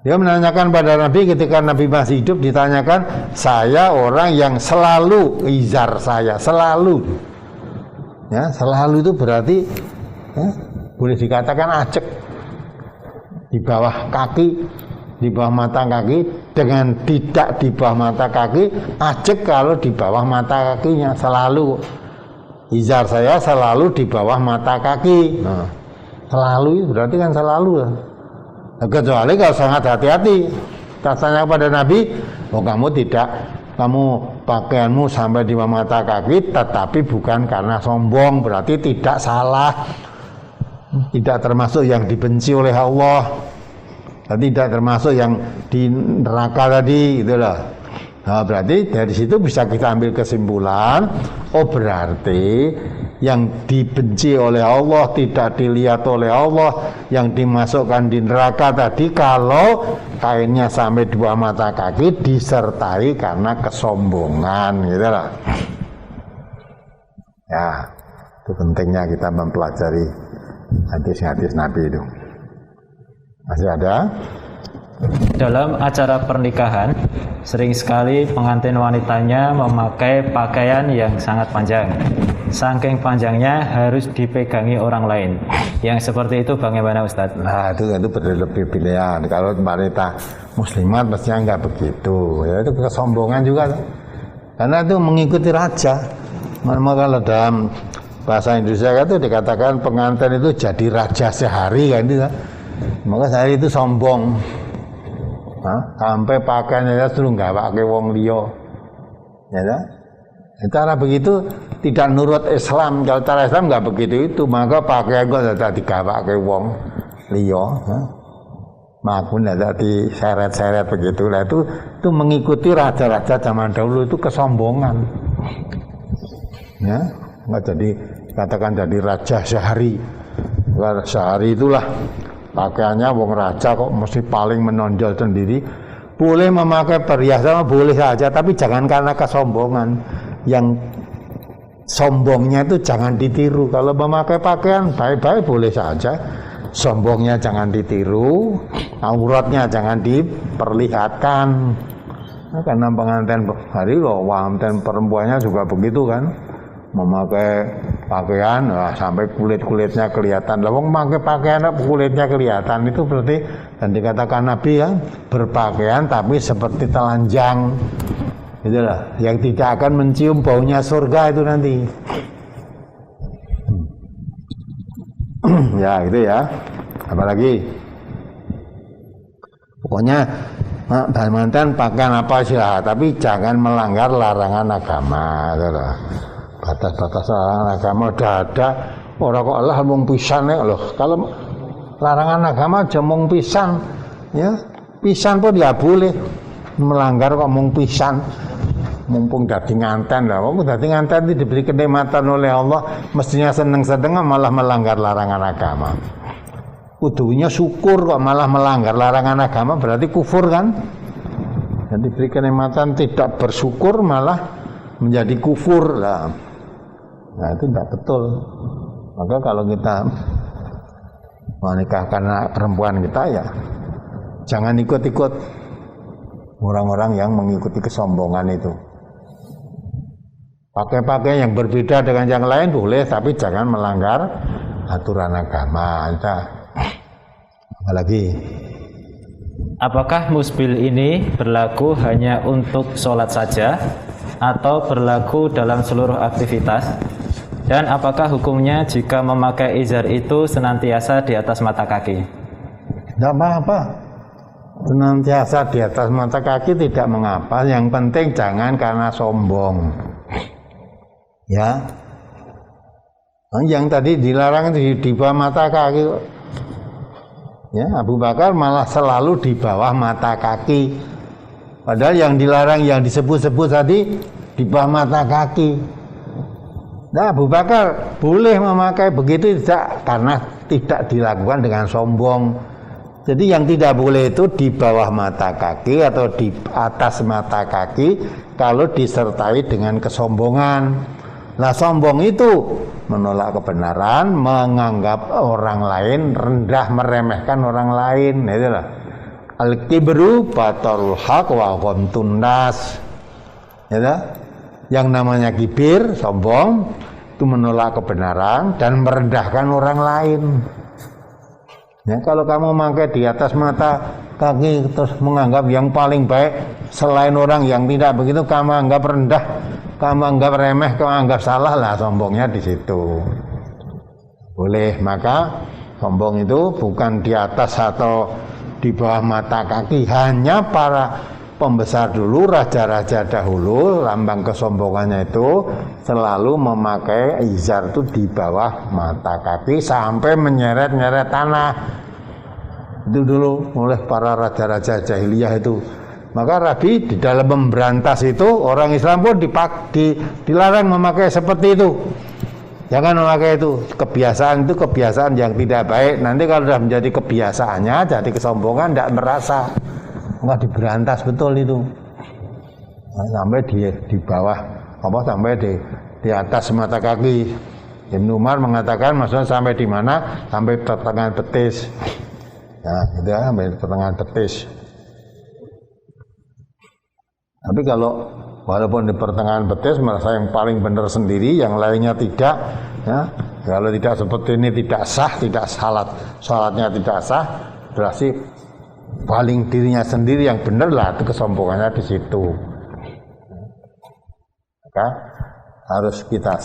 Dia menanyakan pada Nabi ketika Nabi masih hidup, ditanyakan, saya orang yang selalu izar saya, selalu. Ya, selalu itu berarti ya, boleh dikatakan acek di bawah kaki, di bawah mata kaki, dengan tidak di bawah mata kaki, acek kalau di bawah mata kakinya, selalu. Izar saya selalu di bawah mata kaki. Nah, selalu itu berarti kan selalu lah. Kecuali kalau sangat hati-hati, katanya kepada Nabi, oh kamu pakaianmu sampai di bawah mata kaki, tetapi bukan karena sombong, berarti tidak salah, tidak termasuk yang dibenci oleh Allah, tidak termasuk yang di neraka tadi, itulah. Nah, berarti dari situ bisa kita ambil kesimpulan, oh berarti yang dibenci oleh Allah, tidak dilihat oleh Allah, yang dimasukkan di neraka tadi kalau kainnya sampai 2 mata kaki disertai karena kesombongan, gitu lah. Ya, itu pentingnya kita mempelajari hadis-hadis Nabi itu. Masih ada? Dalam acara pernikahan, sering sekali pengantin wanitanya memakai pakaian yang sangat panjang. Saking panjangnya harus dipegangi orang lain. Yang seperti itu bagaimana Ustaz? Nah itu berlebih pilihan. Kalau wanita muslimat mestinya enggak begitu. Ya itu kesombongan juga. Karena itu mengikuti raja. Memang kalau dalam bahasa Indonesia itu dikatakan pengantin itu jadi raja sehari kan itu. Maka sehari itu sombong. Sampai pakaiannya suruh nggak pakai wong liya. Ya kan? Cara begitu tidak nurut Islam. Kalau cara Islam nggak begitu itu, maka pakaian kok tadi nggak pakai wong liya. Maupun tadi seret-seret begitu lah itu mengikuti raja-raja zaman dahulu itu kesombongan. Ya, nggak jadi katakan jadi raja sehari. Sehari itulah pakaiannya wong raja kok mesti paling menonjol sendiri. Boleh memakai perhiasan boleh saja, tapi jangan karena kesombongan. Yang sombongnya itu jangan ditiru. Kalau memakai pakaian baik-baik boleh saja. Sombongnya jangan ditiru, auratnya jangan diperlihatkan. Nah, karena pengantin hari loh, pengantin perempuannya juga begitu kan, memakai pakaian sampai kulit-kulitnya kelihatan. Lah wong memakai pakaian kulitnya kelihatan itu berarti dan dikatakan Nabi ya berpakaian tapi seperti telanjang. Itulah yang tidak akan mencium baunya surga itu nanti. Ya gitu ya. Apalagi pokoknya mantan pakaian apa sih lah, tapi jangan melanggar larangan agama. Batas-batas larangan agama udah ada. Orang kok Allah mung pisan ya loh. Kalau larangan agama aja mung pisan, ya pisan pun ya boleh melanggar kok mung pisan. Mumpung dadi nganten lah, mumpung dadi nganten itu diberi kenikmatan oleh Allah, mestinya seneng-seneng malah melanggar larangan agama. Kudunya syukur kok malah melanggar larangan agama, berarti kufur kan? Dan diberi kenikmatan tidak bersyukur malah menjadi kufur lah. Nah itu tidak betul. Maka kalau kita menikahkan anak perempuan kita ya jangan ikut-ikut orang-orang yang mengikuti kesombongan itu. Pakai-pakai yang berbeda dengan yang lain boleh, tapi jangan melanggar aturan agama. Apalagi, apakah musbil ini berlaku hanya untuk sholat saja atau berlaku dalam seluruh aktivitas? Dan apakah hukumnya jika memakai izar itu senantiasa di atas mata kaki? Tidak apa-apa. Senantiasa di atas mata kaki tidak mengapa. Yang penting jangan karena sombong. Ya, yang tadi dilarang di bawah mata kaki. Ya, Abu Bakar malah selalu di bawah mata kaki. Padahal yang dilarang yang disebut-sebut tadi di bawah mata kaki. Nah, Abu Bakar boleh memakai begitu tidak karena tidak dilakukan dengan sombong. Jadi yang tidak boleh itu di bawah mata kaki atau di atas mata kaki kalau disertai dengan kesombongan. Nah sombong itu menolak kebenaran, menganggap orang lain rendah, meremehkan orang lain. Itulah al-kibru batarul haq wa ghamtun nas. Yang namanya kibir, sombong itu menolak kebenaran dan merendahkan orang lain. Ya, kalau kamu memakai di atas mata kaki terus menganggap yang paling baik selain orang yang tidak begitu, kamu anggap rendah, kamu anggap remeh, kamu anggap salah lah, sombongnya di situ. Boleh, maka sombong itu bukan di atas atau di bawah mata kaki, hanya para pembesar dulu, raja-raja dahulu, lambang kesombongannya itu selalu memakai izar itu di bawah mata kaki sampai menyeret-nyeret tanah. Itu dulu oleh para raja-raja jahiliyah itu. Maka Rabi di dalam memberantas itu orang Islam pun dilarang memakai seperti itu. Jangan memakai itu. Kebiasaan itu kebiasaan yang tidak baik. Nanti kalau sudah menjadi kebiasaannya, jadi kesombongan, tidak merasa. Enggak diberantas betul itu. Nah, sampai di bawah sampai di atas mata kaki. Ibnu Umar mengatakan maksudnya sampai di mana? Sampai pertengahan betis. Nah, itu ya, sampai pertengahan betis. Tapi kalau walaupun di pertengahan betis merasa yang paling benar sendiri, yang lainnya tidak, ya. Kalau tidak seperti ini tidak sah, tidak salatnya tidak sah, berarti paling dirinya sendiri yang benar lah, itu kesombongannya di situ. Maka harus kita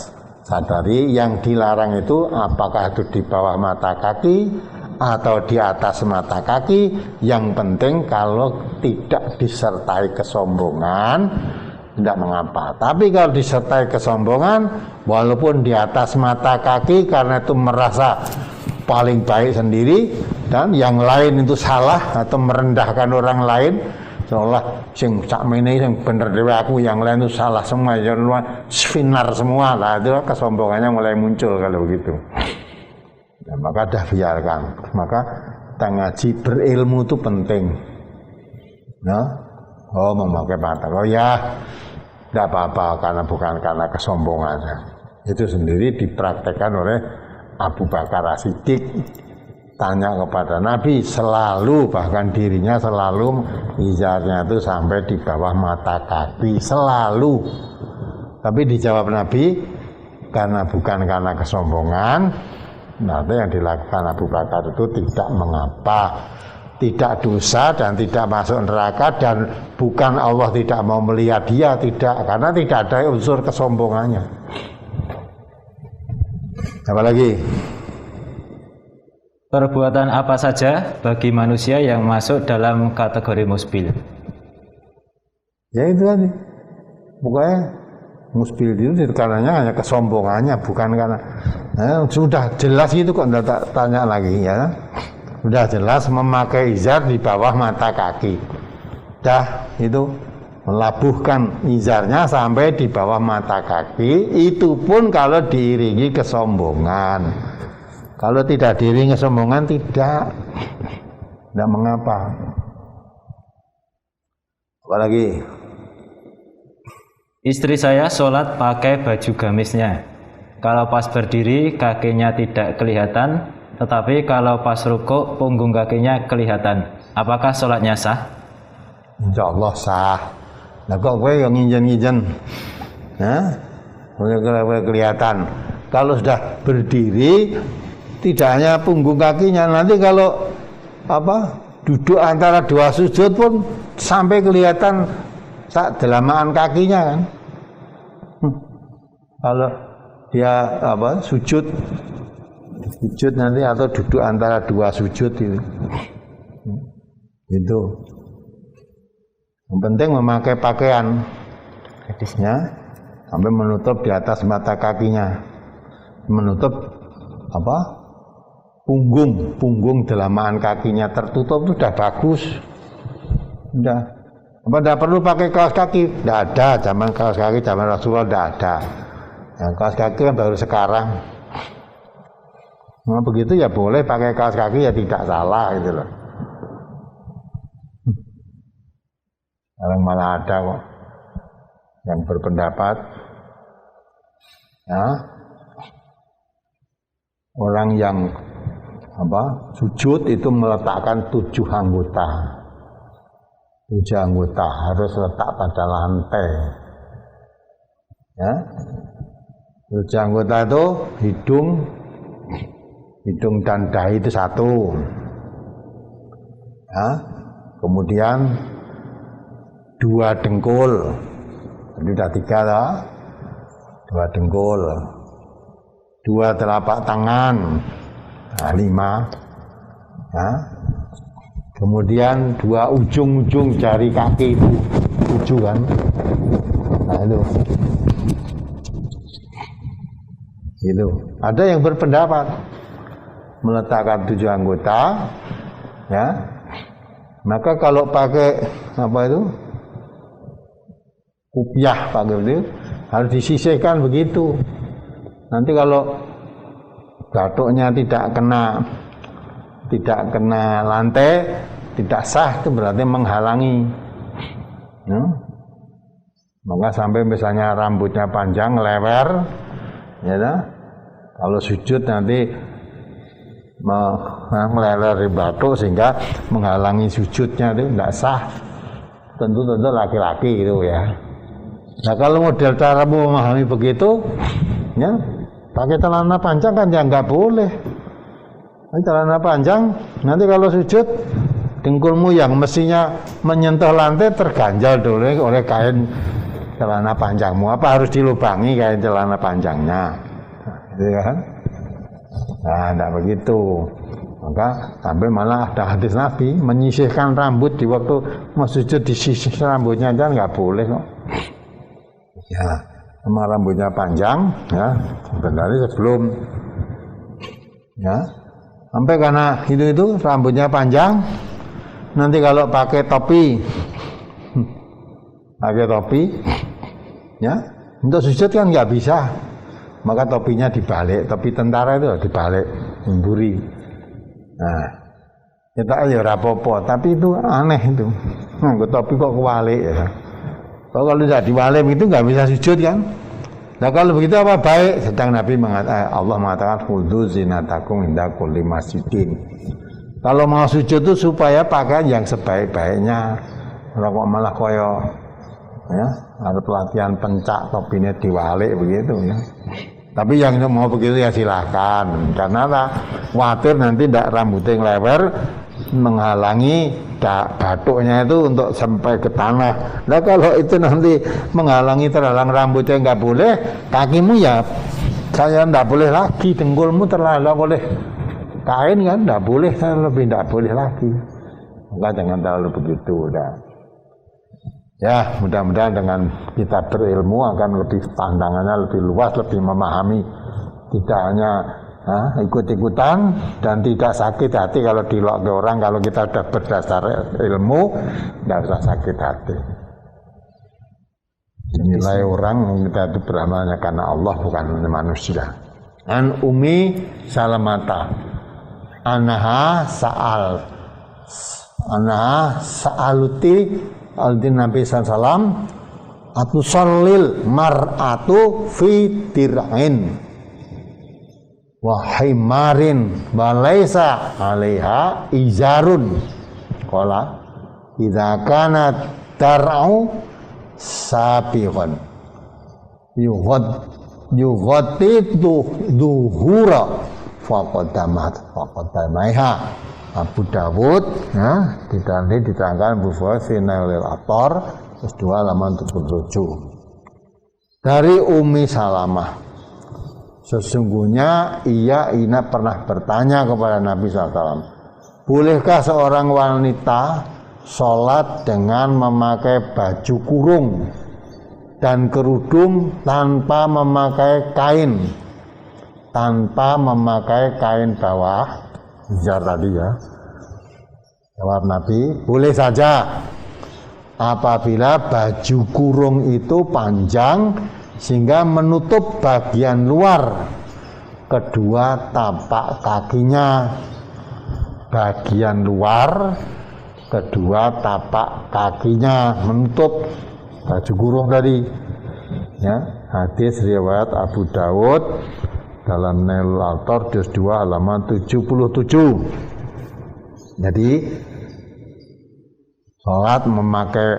Sadari yang dilarang itu apakah itu di bawah mata kaki atau di atas mata kaki. Yang penting kalau tidak disertai kesombongan tidak mengapa. Tapi kalau disertai kesombongan, walaupun di atas mata kaki karena itu merasa paling baik sendiri dan yang lain itu salah atau merendahkan orang lain, seolah sing sakmene sing bener dhewe aku, yang lain itu salah semua, yang finar semua lah, itu kesombongannya mulai muncul kalau begitu. Nah, maka dah biarkan. Maka kita ngaji berilmu itu penting. Nah, memakai mata, ya tidak apa-apa karena bukan karena kesombongannya. Itu sendiri dipraktekkan oleh Abu Bakar As-Siddiq. Tanya kepada Nabi selalu, bahkan dirinya selalu izarnya itu sampai di bawah mata kaki selalu. Tapi dijawab Nabi karena bukan karena kesombongan. Nanti yang dilakukan Abu Bakar itu tidak mengapa, tidak dosa dan tidak masuk neraka, dan bukan Allah tidak mau melihat dia, tidak, karena tidak ada unsur kesombongannya. Apalagi? Perbuatan apa saja bagi manusia yang masuk dalam kategori musbil? Ya itu tadi. Pokoknya musbil itu karenanya hanya kesombongannya, bukan karena sudah jelas itu kok tidak tanya lagi ya. Sudah jelas memakai izar di bawah mata kaki. Dah itu melabuhkan izarnya sampai di bawah mata kaki, itu pun kalau diiringi kesombongan. Kalau tidak diiringi kesombongan tidak mengapa. Apalagi? Istri saya sholat pakai baju gamisnya. Kalau pas berdiri kakinya tidak kelihatan, tetapi kalau pas rukuk punggung kakinya kelihatan. Apakah sholatnya sah? Insya Allah sah. Nah kok gue yang ngijen-ngijen, kelihatan. Kalau sudah berdiri, tidak hanya punggung kakinya, nanti kalau duduk antara dua sujud pun sampai kelihatan dalamaan kakinya kan. Kalau dia sujud nanti atau duduk antara dua sujud itu. Yang penting memakai pakaian hadisnya sampai menutup di atas mata kakinya, menutup punggung dalamaan kakinya tertutup itu sudah bagus. Sudah. Tidak perlu pakai kaos kaki, tidak ada. Zaman kaos kaki zaman Rasulullah tidak ada. Yang kaos kaki kan baru sekarang. Nah, begitu ya boleh pakai kaos kaki, ya tidak salah gitu loh. Sekarang malah ada kok yang berpendapat orang yang sujud itu meletakkan 7 anggota. 7 anggota harus letak pada lantai. Ya. 7 anggota itu hidung dan dahi itu 1. Ya. Kemudian 2 dengkul. Jadi sudah 3 lah. 2 dengkul. 2 telapak tangan. 5. Ya. Kemudian 2 ujung-ujung jari kaki itu 7 kan. Nah itu. Gitu. Ada yang berpendapat meletakkan 7 anggota, ya. Maka kalau pakai kupiah pakai itu harus disisihkan begitu. Nanti kalau batuknya tidak kena lantai, tidak sah, itu berarti menghalangi. Ya. Maka sampai misalnya rambutnya panjang, lewer, ya, kalau sujud nanti meleler di batuk sehingga menghalangi sujudnya, itu tidak sah. Tentu laki-laki gitu ya. Nah kalau model cara memahami begitu, ya pakai celana panjang kan ya nggak boleh. Celana panjang, nanti kalau sujud dengkulmu yang mestinya menyentuh lantai terganjal dulu oleh kain celana panjangmu. Apa harus dilubangi kain celana panjangnya? ya kan? Nah, tidak begitu. Maka sampai malah ada hadis Nabi menyisihkan rambut di waktu mau sujud, disisih rambutnya aja nggak boleh kok. Ya, sama rambutnya panjang, ya sebenarnya sebelum, ya sampai karena itu rambutnya panjang, nanti kalau pakai topi, ya untuk sujud kan nggak bisa, maka topinya dibalik, topi tentara itu dibalik, memburi. Nah, kita ya rapopo, tapi itu aneh itu. Nganggo topi kok kewalik ya. Kalau tidak diwalik itu nggak bisa sujud kan? Nah kalau begitu apa baik? Sedang Nabi mengatakan, Allah mengatakan khudzu zinatakum inda kulli masjidin. Kalau mau sujud itu supaya pakaian yang sebaik-baiknya. Rokok malah koyo, ya ada pelatihan pencak topinya diwalik begitu ya. Tapi yang mau begitu ya silakan, karena khawatir nanti rambutnya yang lebar menghalangi batuknya itu untuk sampai ke tanah. Nah kalau itu nanti menghalangi terhalang rambutnya nggak boleh, kakimu ya saya nggak boleh lagi, dengkulmu terhalang oleh kain kan nggak boleh, saya lebih nggak boleh lagi. Maka jangan terlalu begitu udah. Ya mudah-mudahan dengan kita berilmu akan lebih pandangannya lebih luas, lebih memahami, tidak hanya ikut-ikutan dan tidak sakit hati kalau dilok ke orang. Kalau kita sudah berdasar ilmu tidak usah sakit hati. Nilai orang kita itu beramalnya karena Allah bukan manusia. An Umi Salamata Anaha sa'aluti Aldin Nabi SAW atusallil mar'atu fi dir'in wa himarin balaisa 'alaiha izarun qala idza kanat tar'u sabiqan yughatitu duhura faqadamaiha Abu Dawud, ya, diterangkan bahwa Finailil Ator, terus 2 halaman 77. Dari Umi Salamah, sesungguhnya Ina pernah bertanya kepada Nabi SAW, bolehkah seorang wanita sholat dengan memakai baju kurung dan kerudung tanpa memakai kain bawah? Jar tadi ya. Jawab Nabi, boleh saja apabila baju kurung itu panjang sehingga menutup bagian luar kedua tapak kakinya. Bagian luar kedua tapak kakinya menutup baju kurung tadi. Ya, hadis riwayat Abu Dawud dalam Nailul Autor juz 2 halaman 77. Jadi sholat memakai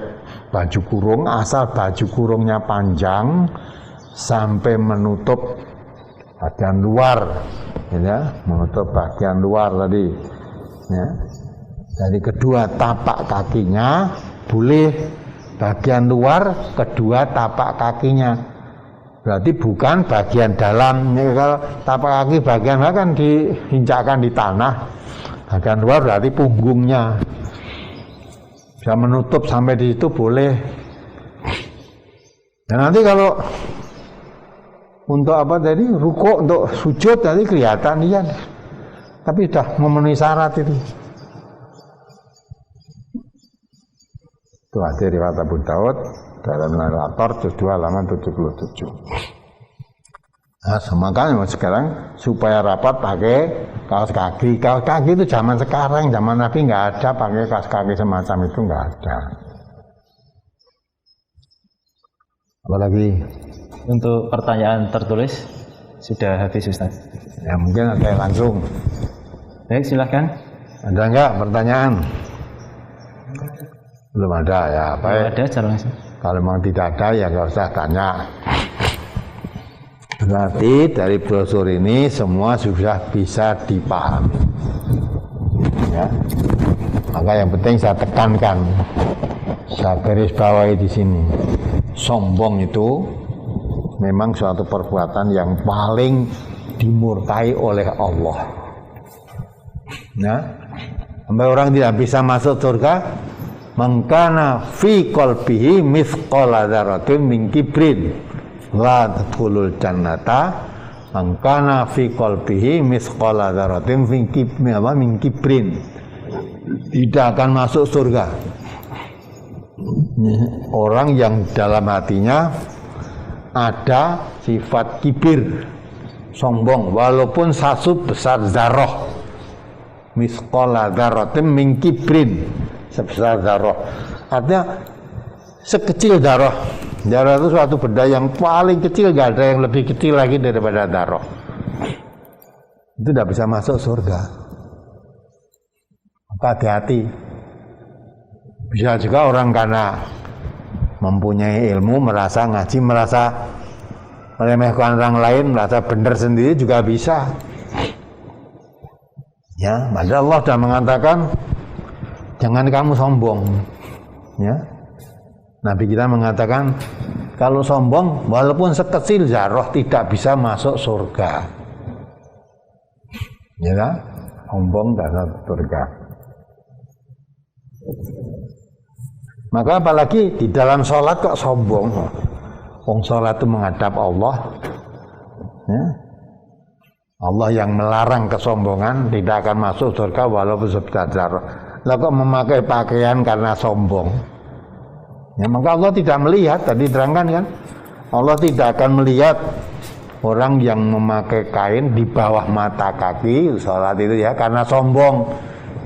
baju kurung asal baju kurungnya panjang sampai menutup bagian luar, ya, menutup bagian luar tadi. Ya. Jadi kedua tapak kakinya boleh, bagian luar kedua tapak kakinya. Berarti bukan bagian dalam. Kalau tapak kaki bagian luar kan diinjakkan di tanah. Bagian luar berarti punggungnya. Bisa menutup sampai di situ boleh. Dan nanti kalau untuk apa tadi rukuk untuk sujud tadi kelihatan iya. Tapi sudah memenuhi syarat itu. Itu hadis riwayat Abu Daud dalam Nailul juz 2 halaman 77. Nah, makanya sekarang supaya rapat pakai kaos kaki. Kaos kaki itu zaman sekarang, zaman Nabi nggak ada pakai kaos kaki semacam itu, nggak ada. Apalagi untuk pertanyaan tertulis sudah habis Ustaz. Ya mungkin ada yang langsung. Baik, silahkan. Ada nggak pertanyaan? Belum ada ya. Baik. Belum ada, cara langsung. Kalau memang tidak ada ya nggak usah tanya. Berarti dari brosur ini semua sudah bisa dipahami. Ya. Maka yang penting saya tekankan, saya garis bawahi di sini. Sombong itu memang suatu perbuatan yang paling dimurkai oleh Allah. Ya, sampai orang tidak bisa masuk surga, mangkana fi qalbihi mithqala dzarratin min kibrin la tadkhulul jannata, mangkana fi qalbihi mithqala dzarratin min kibrin, tidak akan masuk surga orang yang dalam hatinya ada sifat kibir, sombong, walaupun sebesar zarah. Misqala dzarratin min kibrin, sebesar zarah. Artinya sekecil zarah. Zarah itu suatu benda yang paling kecil, gak ada yang lebih kecil lagi daripada zarah. Itu tidak bisa masuk surga. Maka hati-hati. Bisa juga orang karena mempunyai ilmu, merasa ngaji, merasa meremehkan orang lain, merasa benar sendiri juga bisa. Ya, padahal Allah sudah mengatakan jangan kamu sombong. Ya, Nabi kita mengatakan kalau sombong walaupun sekecil zarah tidak bisa masuk surga. Ya, sombong tidak masuk surga. Maka apalagi di dalam sholat kok sombong. Wong sholat itu menghadap Allah. Ya. Allah yang melarang kesombongan, tidak akan masuk surga walaupun sebesar zarah. Lah kok memakai pakaian karena sombong? Ya, maka Allah tidak melihat, tadi terangkan kan? Allah tidak akan melihat orang yang memakai kain di bawah mata kaki sholat itu ya karena sombong.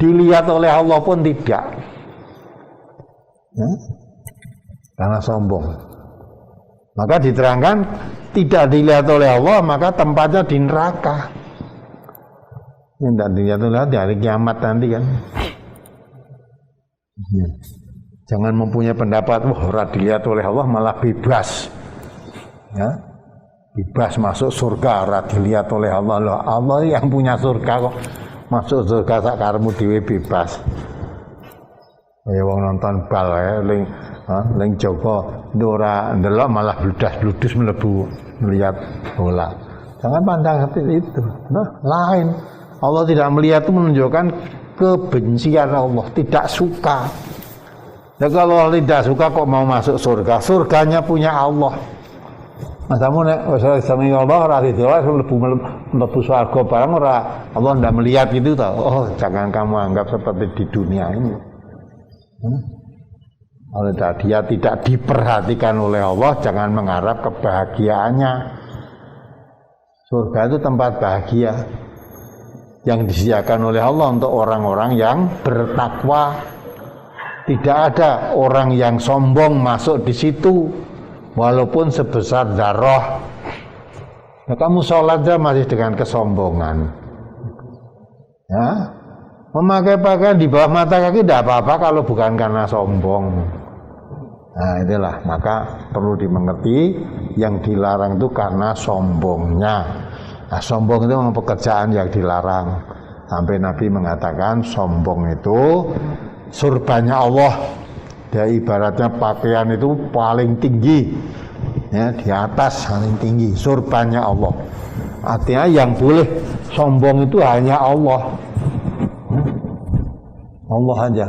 Dilihat oleh Allah pun tidak. Ya? Karena sombong. Maka diterangkan tidak dilihat oleh Allah, maka tempatnya di neraka. Tidak dilihat oleh Allah di hari kiamat nanti kan. Ya. Jangan mempunyai pendapat wah dilihat oleh Allah malah bebas. Ya. Bebas masuk surga, ora dilihat oleh Allah. Loh, Allah yang punya surga kok masuk surga sakarmu dhewe bebas. Ya wong nonton bal ya ling Joko ora ndelok malah bludas-bludus mlebu melihat bola. Jangan pandang seperti itu. Nah, lain. Allah tidak melihat itu menunjukkan kebencian Allah, tidak suka. Ya kalau Allah tidak suka kok mau masuk surga? Surganya punya Allah. Masamu nek wis sami Allah ora didelok mlebu swarga barang ora Allah ndak melihat itu toh. Oh, jangan kamu anggap seperti di dunia ini. Oleh dia tidak diperhatikan oleh Allah, jangan mengharap kebahagiaannya. Surga itu tempat bahagia yang disediakan oleh Allah untuk orang-orang yang bertakwa. Tidak ada orang yang sombong masuk di situ, walaupun sebesar zarah. Nah, kamu sholat aja masih dengan kesombongan. Ya. Memakai pakaian di bawah mata kaki tidak apa-apa kalau bukan karena sombong. Nah itulah, maka perlu dimengerti yang dilarang itu karena sombongnya. Nah sombong itu memang pekerjaan yang dilarang. Sampai Nabi mengatakan sombong itu surbannya Allah. Dia ibaratnya pakaian itu paling tinggi, ya di atas paling tinggi surbannya Allah. Artinya yang boleh sombong itu hanya Allah. Allah aja.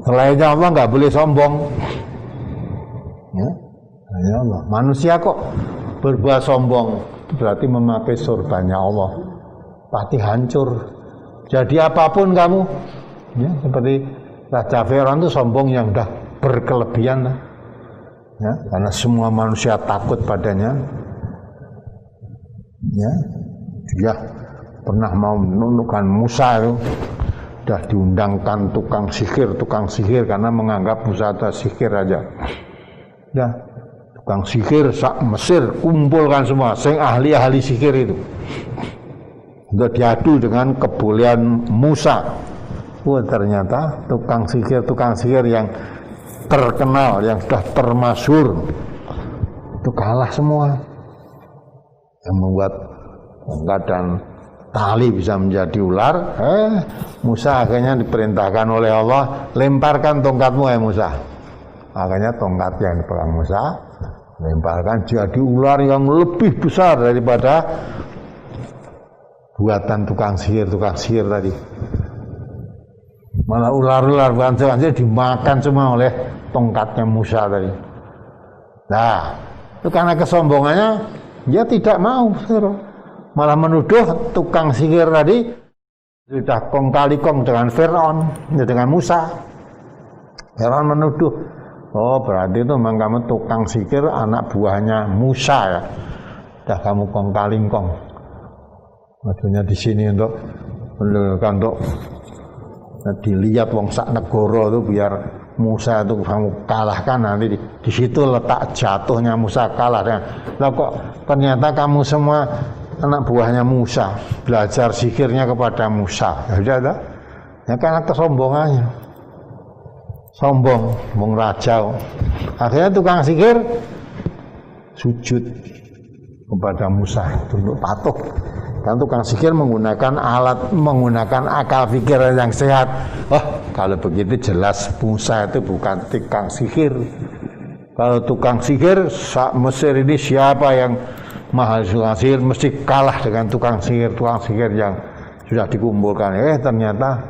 Selainnya Allah nggak boleh sombong. Ya, hanya Allah. Manusia kok berbuat sombong, itu berarti memakai surbannya Allah. Pasti hancur. Jadi apapun kamu, ya seperti Raja Firaun itu sombong yang udah berkelebihan, ya, karena semua manusia takut padanya. Ya, dia pernah mau menundukkan Musa itu. Sudah diundangkan tukang sihir karena menganggap Musa itu sihir aja. Ya, tukang sihir sak Mesir kumpulkan semua, sing ahli-ahli sihir itu. Untuk diadu dengan kebolehan Musa. Wah, ternyata tukang sihir yang terkenal, yang sudah termasyhur itu kalah semua. Yang membuat keadaan tali bisa menjadi ular. Musa akhirnya diperintahkan oleh Allah, lemparkan tongkatmu ya Musa. Akhirnya tongkat yang dipegang Musa lemparkan jadi ular yang lebih besar daripada buatan tukang sihir tadi. Malah ular-ular bukan tukang sihir dimakan semua oleh tongkatnya Musa tadi. Nah, itu karena kesombongannya dia tidak mau, malah menuduh tukang sihir tadi sudah kong kali kong dengan Fir'aun, dengan Musa. Fir'aun menuduh, oh berarti itu memang kamu tukang sihir anak buahnya Musa ya. Dah kamu kong kali kong. Maksudnya di sini untuk dilihat wong sak negara itu biar Musa itu kamu kalahkan, nanti di situ letak jatuhnya Musa kalah. Lah kok ternyata kamu semua anak buahnya Musa belajar sihirnya kepada Musa. Ya sudah, ya karena kesombongannya. Sombong, wong raja. Akhirnya tukang sihir sujud kepada Musa, tunduk patuh. Kan tukang sihir menggunakan akal pikir yang sehat. Oh, kalau begitu jelas Musa itu bukan tukang sihir. Kalau tukang sihir, Mesir ini siapa yang mahal tukang sihir mesti kalah dengan tukang sihir yang sudah dikumpulkan. Ternyata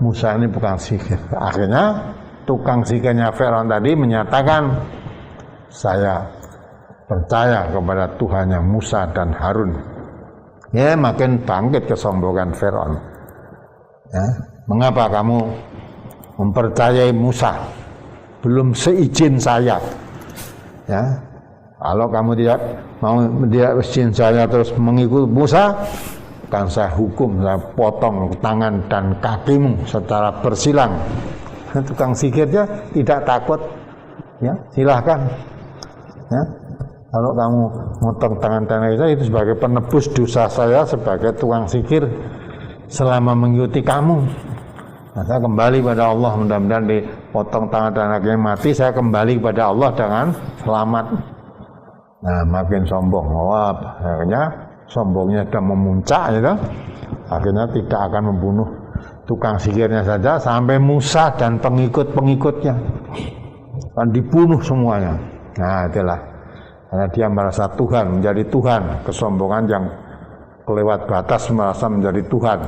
Musa ini bukan sihir. Akhirnya tukang sihirnya Firaun tadi menyatakan, saya percaya kepada Tuhannya Musa dan Harun. Ya, makin bangkit kesombongan Firaun. Ya, mengapa kamu mempercayai Musa? Belum seizin saya. Ya, kalau kamu tidak mau izin saya terus mengikuti Musa, akan saya hukum, saya potong tangan dan kakimu secara bersilang. Tukang sihirnya tidak takut. Ya, silahkan. Ya. Kalau kamu motong tangan saya itu sebagai penebus dosa saya sebagai tukang sihir selama mengikuti kamu. Nah, saya kembali pada Allah, mudah-mudahan dipotong tangan dan kakinya mati, saya kembali kepada Allah dengan selamat. Nah, makin sombong. Wah, akhirnya sombongnya sudah memuncak, gitu. Akhirnya tidak akan membunuh tukang sihirnya saja, sampai Musa dan pengikut-pengikutnya akan dibunuh semuanya. Nah, itulah. Karena dia merasa Tuhan, menjadi Tuhan, kesombongan yang kelewat batas merasa menjadi Tuhan.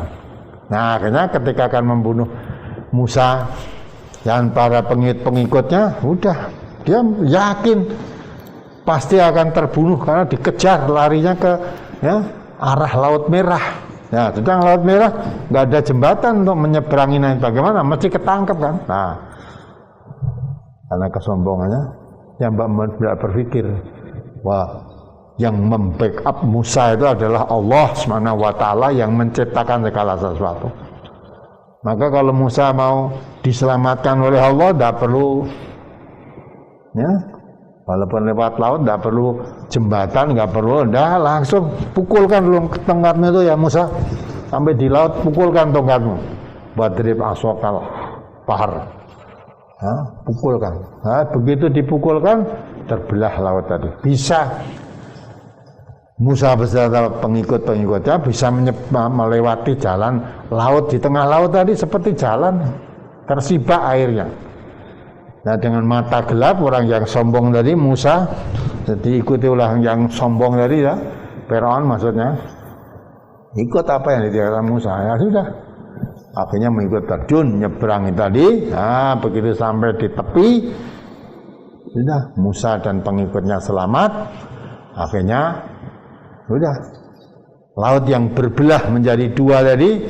Nah, akhirnya ketika akan membunuh Musa dan para pengikut-pengikutnya, udah dia yakin pasti akan terbunuh karena dikejar larinya ke arah Laut Merah. Ya, sedang Laut Merah nggak ada jembatan untuk menyeberangi, bagaimana? Mesti ketangkep kan? Nah, karena kesombongannya, yang tidak berpikir, wah, yang membackup Musa itu adalah Allah SWT yang menciptakan segala sesuatu. Maka kalau Musa mau diselamatkan oleh Allah, tidak perlu, ya, walaupun lewat laut, tidak perlu jembatan, nggak perlu, dah langsung pukulkan dulu tongkatmu itu ya Musa, sampai di laut pukulkan tongkatmu, badrib asokal pahar, ya, pukulkan. Nah, begitu dipukulkan, terbelah laut tadi. Bisa Musa beserta pengikut-pengikutnya bisa melewati jalan laut, di tengah laut tadi seperti jalan tersibak airnya. Nah, dengan mata gelap orang yang sombong tadi Musa, jadi ikuti ulah yang sombong tadi ya, Firaun maksudnya, ikut apa yang dikatakan Musa, ya sudah. Akhirnya mengikut terjun, nyeberangi tadi. Nah, begitu sampai di tepi, sudah Musa dan pengikutnya selamat. Akhirnya sudah laut yang berbelah menjadi dua tadi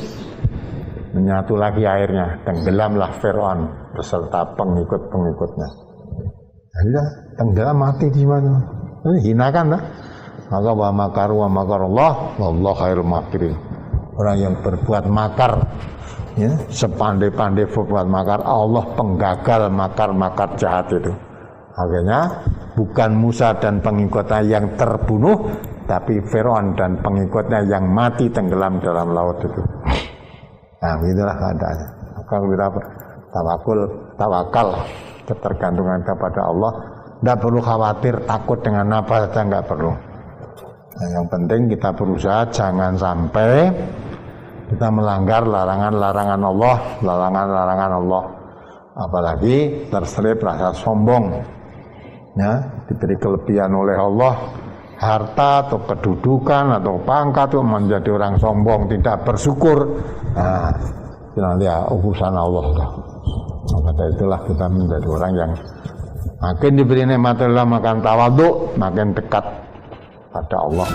menyatu lagi airnya, tenggelamlah Firaun beserta pengikut-pengikutnya. Sudah tenggelam, mati di mana? Ini hinakan lah. Maka wa makaru wa makarullah wallahu khairul makirin. Orang yang berbuat makar, ya, sepandai-pandai berbuat makar, Allah penggagal makar-makar jahat itu. Akhirnya bukan Musa dan pengikutnya yang terbunuh, tapi Firaun dan pengikutnya yang mati tenggelam dalam laut itu. Nah, itulah keadaannya. Maka kita tawakal, ketergantungan kepada Allah. Tidak perlu khawatir, takut dengan apa saja, nggak perlu. Nah, yang penting kita berusaha jangan sampai kita melanggar larangan-larangan Allah, larangan-larangan Allah. Apalagi terselip rasa sombong. Ya, diberi kelebihan oleh Allah, harta atau kedudukan atau pangkat itu menjadi orang sombong, tidak bersyukur. Nah, itu nanti ya urusan Allah dah. Maka itulah kita menjadi orang yang makin diberi nikmat Allah, makin tawadhu, makin dekat pada Allah.